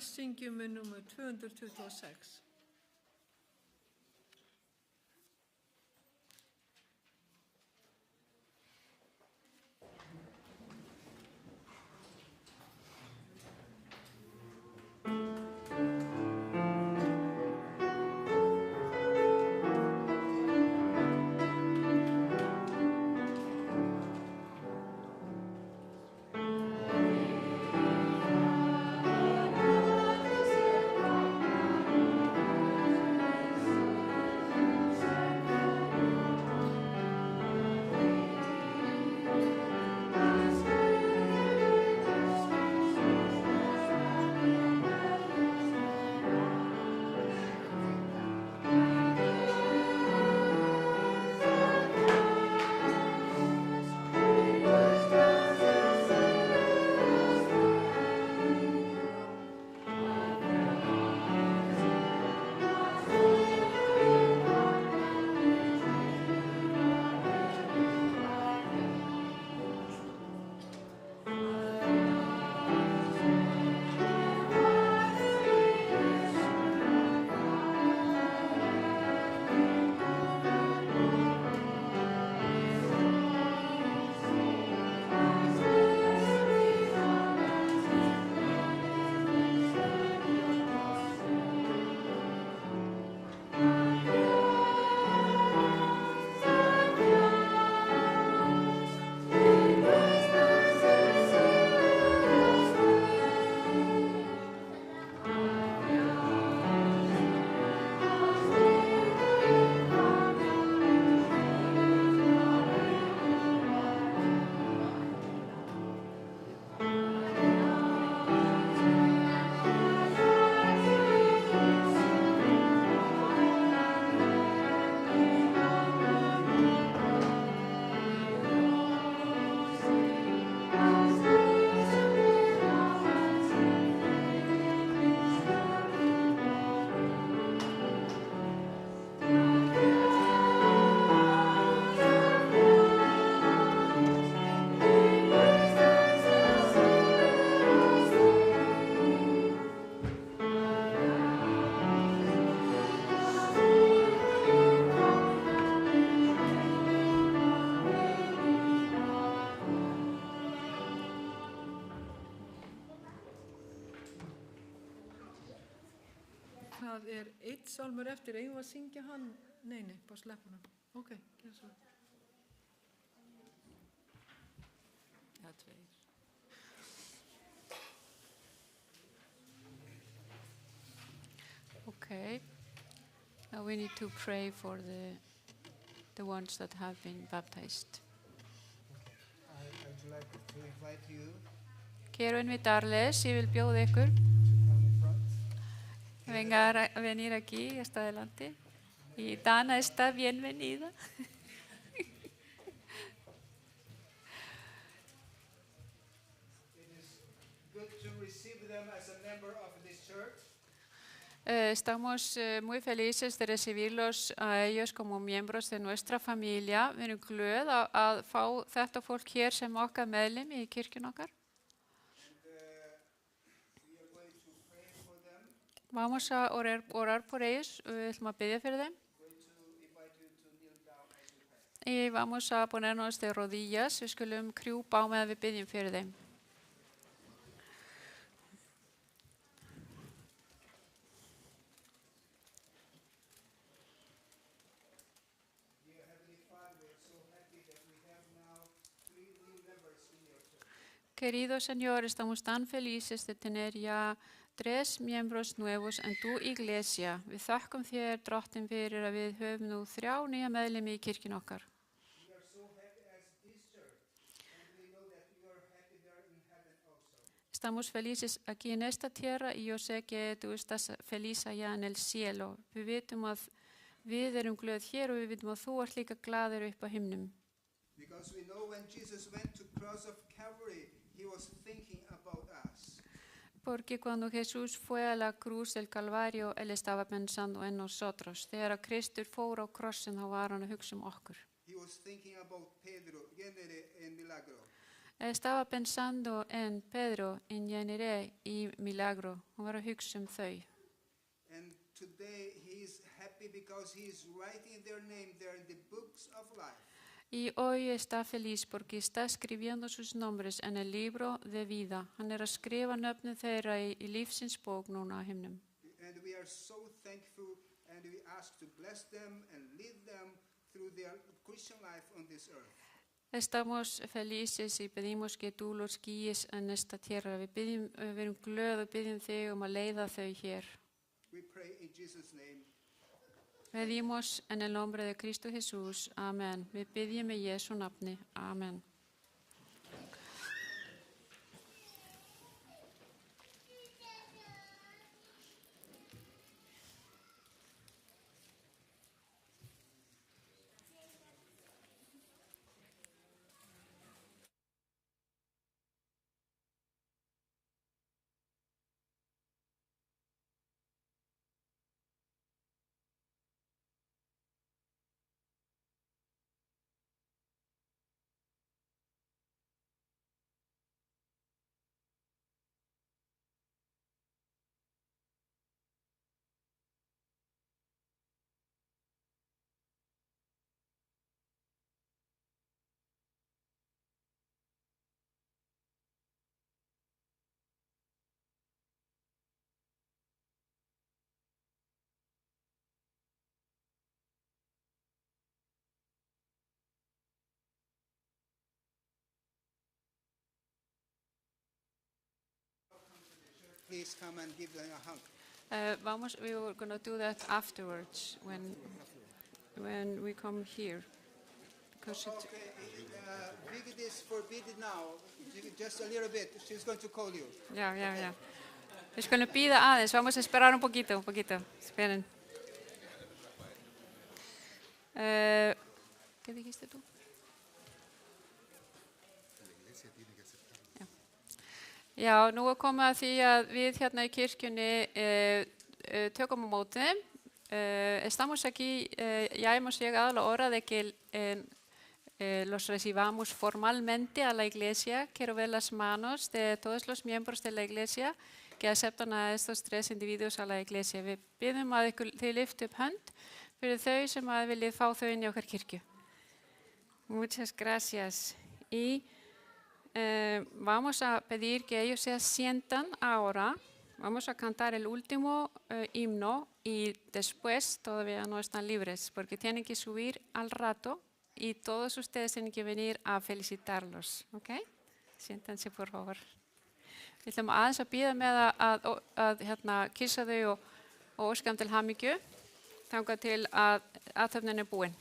Næst syngjum við nummer 226. Thank það einn sálmur eftir, eigum við að syngja hann? Nei, bara sleppa hann. Ok, gera svo. Ja, 2. Okay. Now we need to pray for the ones that have been baptized. I'd like to invite you Quiero invitarles, y vil bjóða ykkur, to come in front. a venir aquí, hasta adelante. Y Dana está bienvenida. It is good to receive them as a member of this church. Estamos muy felices de recibirlos a ellos como miembros de nuestra familia. Við erum glöð að fá þetta fólk hér sem okkar meðlim í kirkjun okkar. We are going to pray for them. Vamos a orar por ellos, við ætlum að biðja fyrir þeim. Going to invite you to kneel down as we pray. Y vamos a ponernos de rodillas, við skulum krjúpa á meðan við biðjum fyrir þeim. Dear Heavenly Father, we are so happy that we have now 3 new members in your church. Querido Señor, estamos tan felices de tener ya 3 miembros nuevos en tu iglesia. Við þakkum þér, Drottin, fyrir að við höfum nú 3 nýja meðlimi í kirkjun okkar. We are so happy as this church, and we know that you are happy there in heaven also. Estamos felices aquí en esta tierra y yo sé que tú estás feliz allá en el cielo. Við vitum að við erum glöð hér og við vitum að þú ert líka glaður upp á himnum. Because we know when Jesus went to cross of Calvary, he was thinking about us. Porque cuando Jesús fue a la cruz del Calvario, él estaba pensando en nosotros. Þegar að Kristur fór á krossin, þá var hann að hugsa okkur. He was thinking about Pedro, Genere, and Milagro. Estaba pensando en Pedro, en Yanire y Milagro. Hann var að hugsa þau. And today he is happy because he is writing their name there in the books of life. Y hoy está feliz porque está escribiendo sus nombres en el libro de vida. Hann að skrifa nöfnin þeirra í lífsins bók núna á himnum. And we are so thankful, and we ask to bless them and lead them through their Christian life on this earth. Estamos felices y pedimos que tú los guíes en esta tierra. Við erum glöð og pedimos þig að leiða þau hér. We pray in Jesus' name. Pedimos en el nombre de Cristo Jesús. Amén. Við biðjum í Jesu nafni. Amén. Please come and give them a hug. We were going to do that afterwards when we come here. Because it, Okay, Vigit is forbidden now. Just a little bit. She's going to call you. ya. Við skulum bíða aðeins. Vamos a esperar un poquito. Esperen. ¿Qué dijiste tú? Já, nú komið að því að við hérna í kirkjunni tökum á móti þeim. Estamos aquí, ya hemos llegado a la hora de que los recibamos formalmente a la iglesia. Quiero ver las manos de todos los miembros de la iglesia que aceptan a estos 3 individuos a la iglesia. Við biðjum að þið lyftu upp hönd fyrir þau sem að viljið fá þau inn í okkar kirkju. Muchas gracias. Y vamos a pedir que ellos se sientan ahora. Vamos a cantar el último himno y después todavía no están libres porque tienen que subir al rato y todos ustedes tienen que venir a felicitarlos, ¿ok? Siéntense por favor. Við ætlum aðeins að bíða með að kissa þau og óska til hamingju þangað til að athöfnin búin.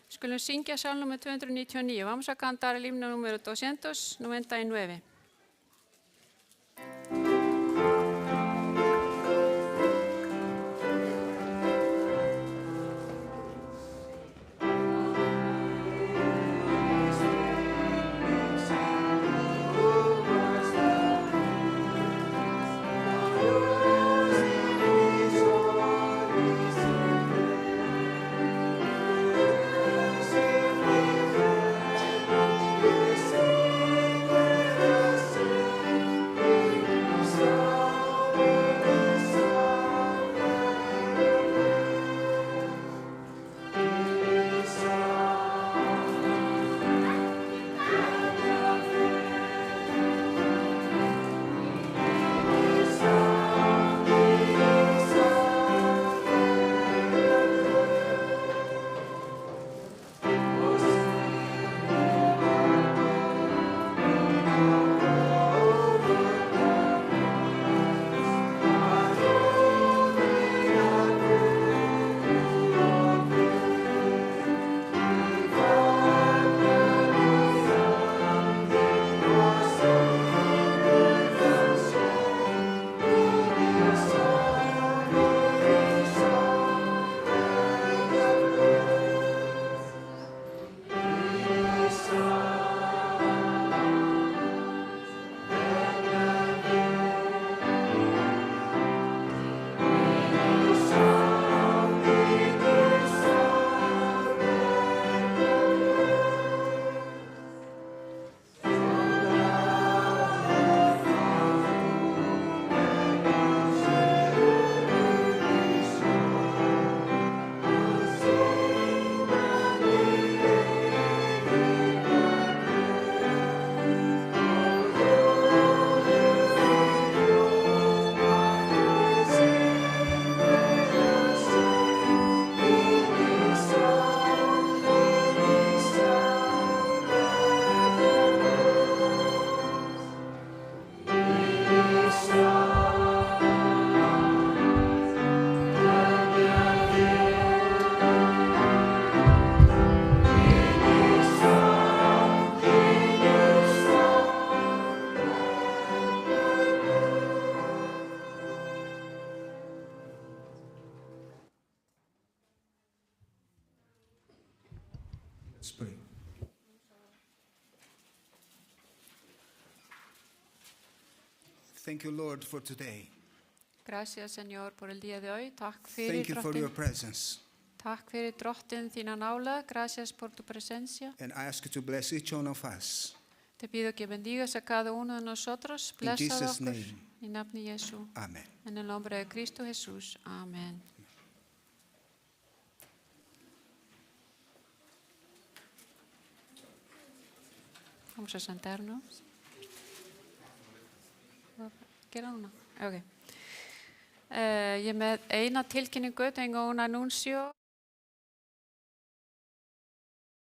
Skulum syngja salm númer 299. Vamos a cantar el himno número 299. Let's pray. Thank you, Lord, for today. Gracias, Señor, por el día de hoy. Takk fyrir Thank you for your drottin. presence. Takk fyrir drottin þína nála. Gracias por tu presencia. And I ask you to bless each one of us. Te pido que bendigas a cada uno de nosotros. In Blessa Jesus' okkur. name. Í nafni Jesú. Amen. En el nombre de Cristo Jesús. Amén. Vamos a sentarnos. Gera núna? Ok. Ég er með eina tilkynningu, tengo un anuncio.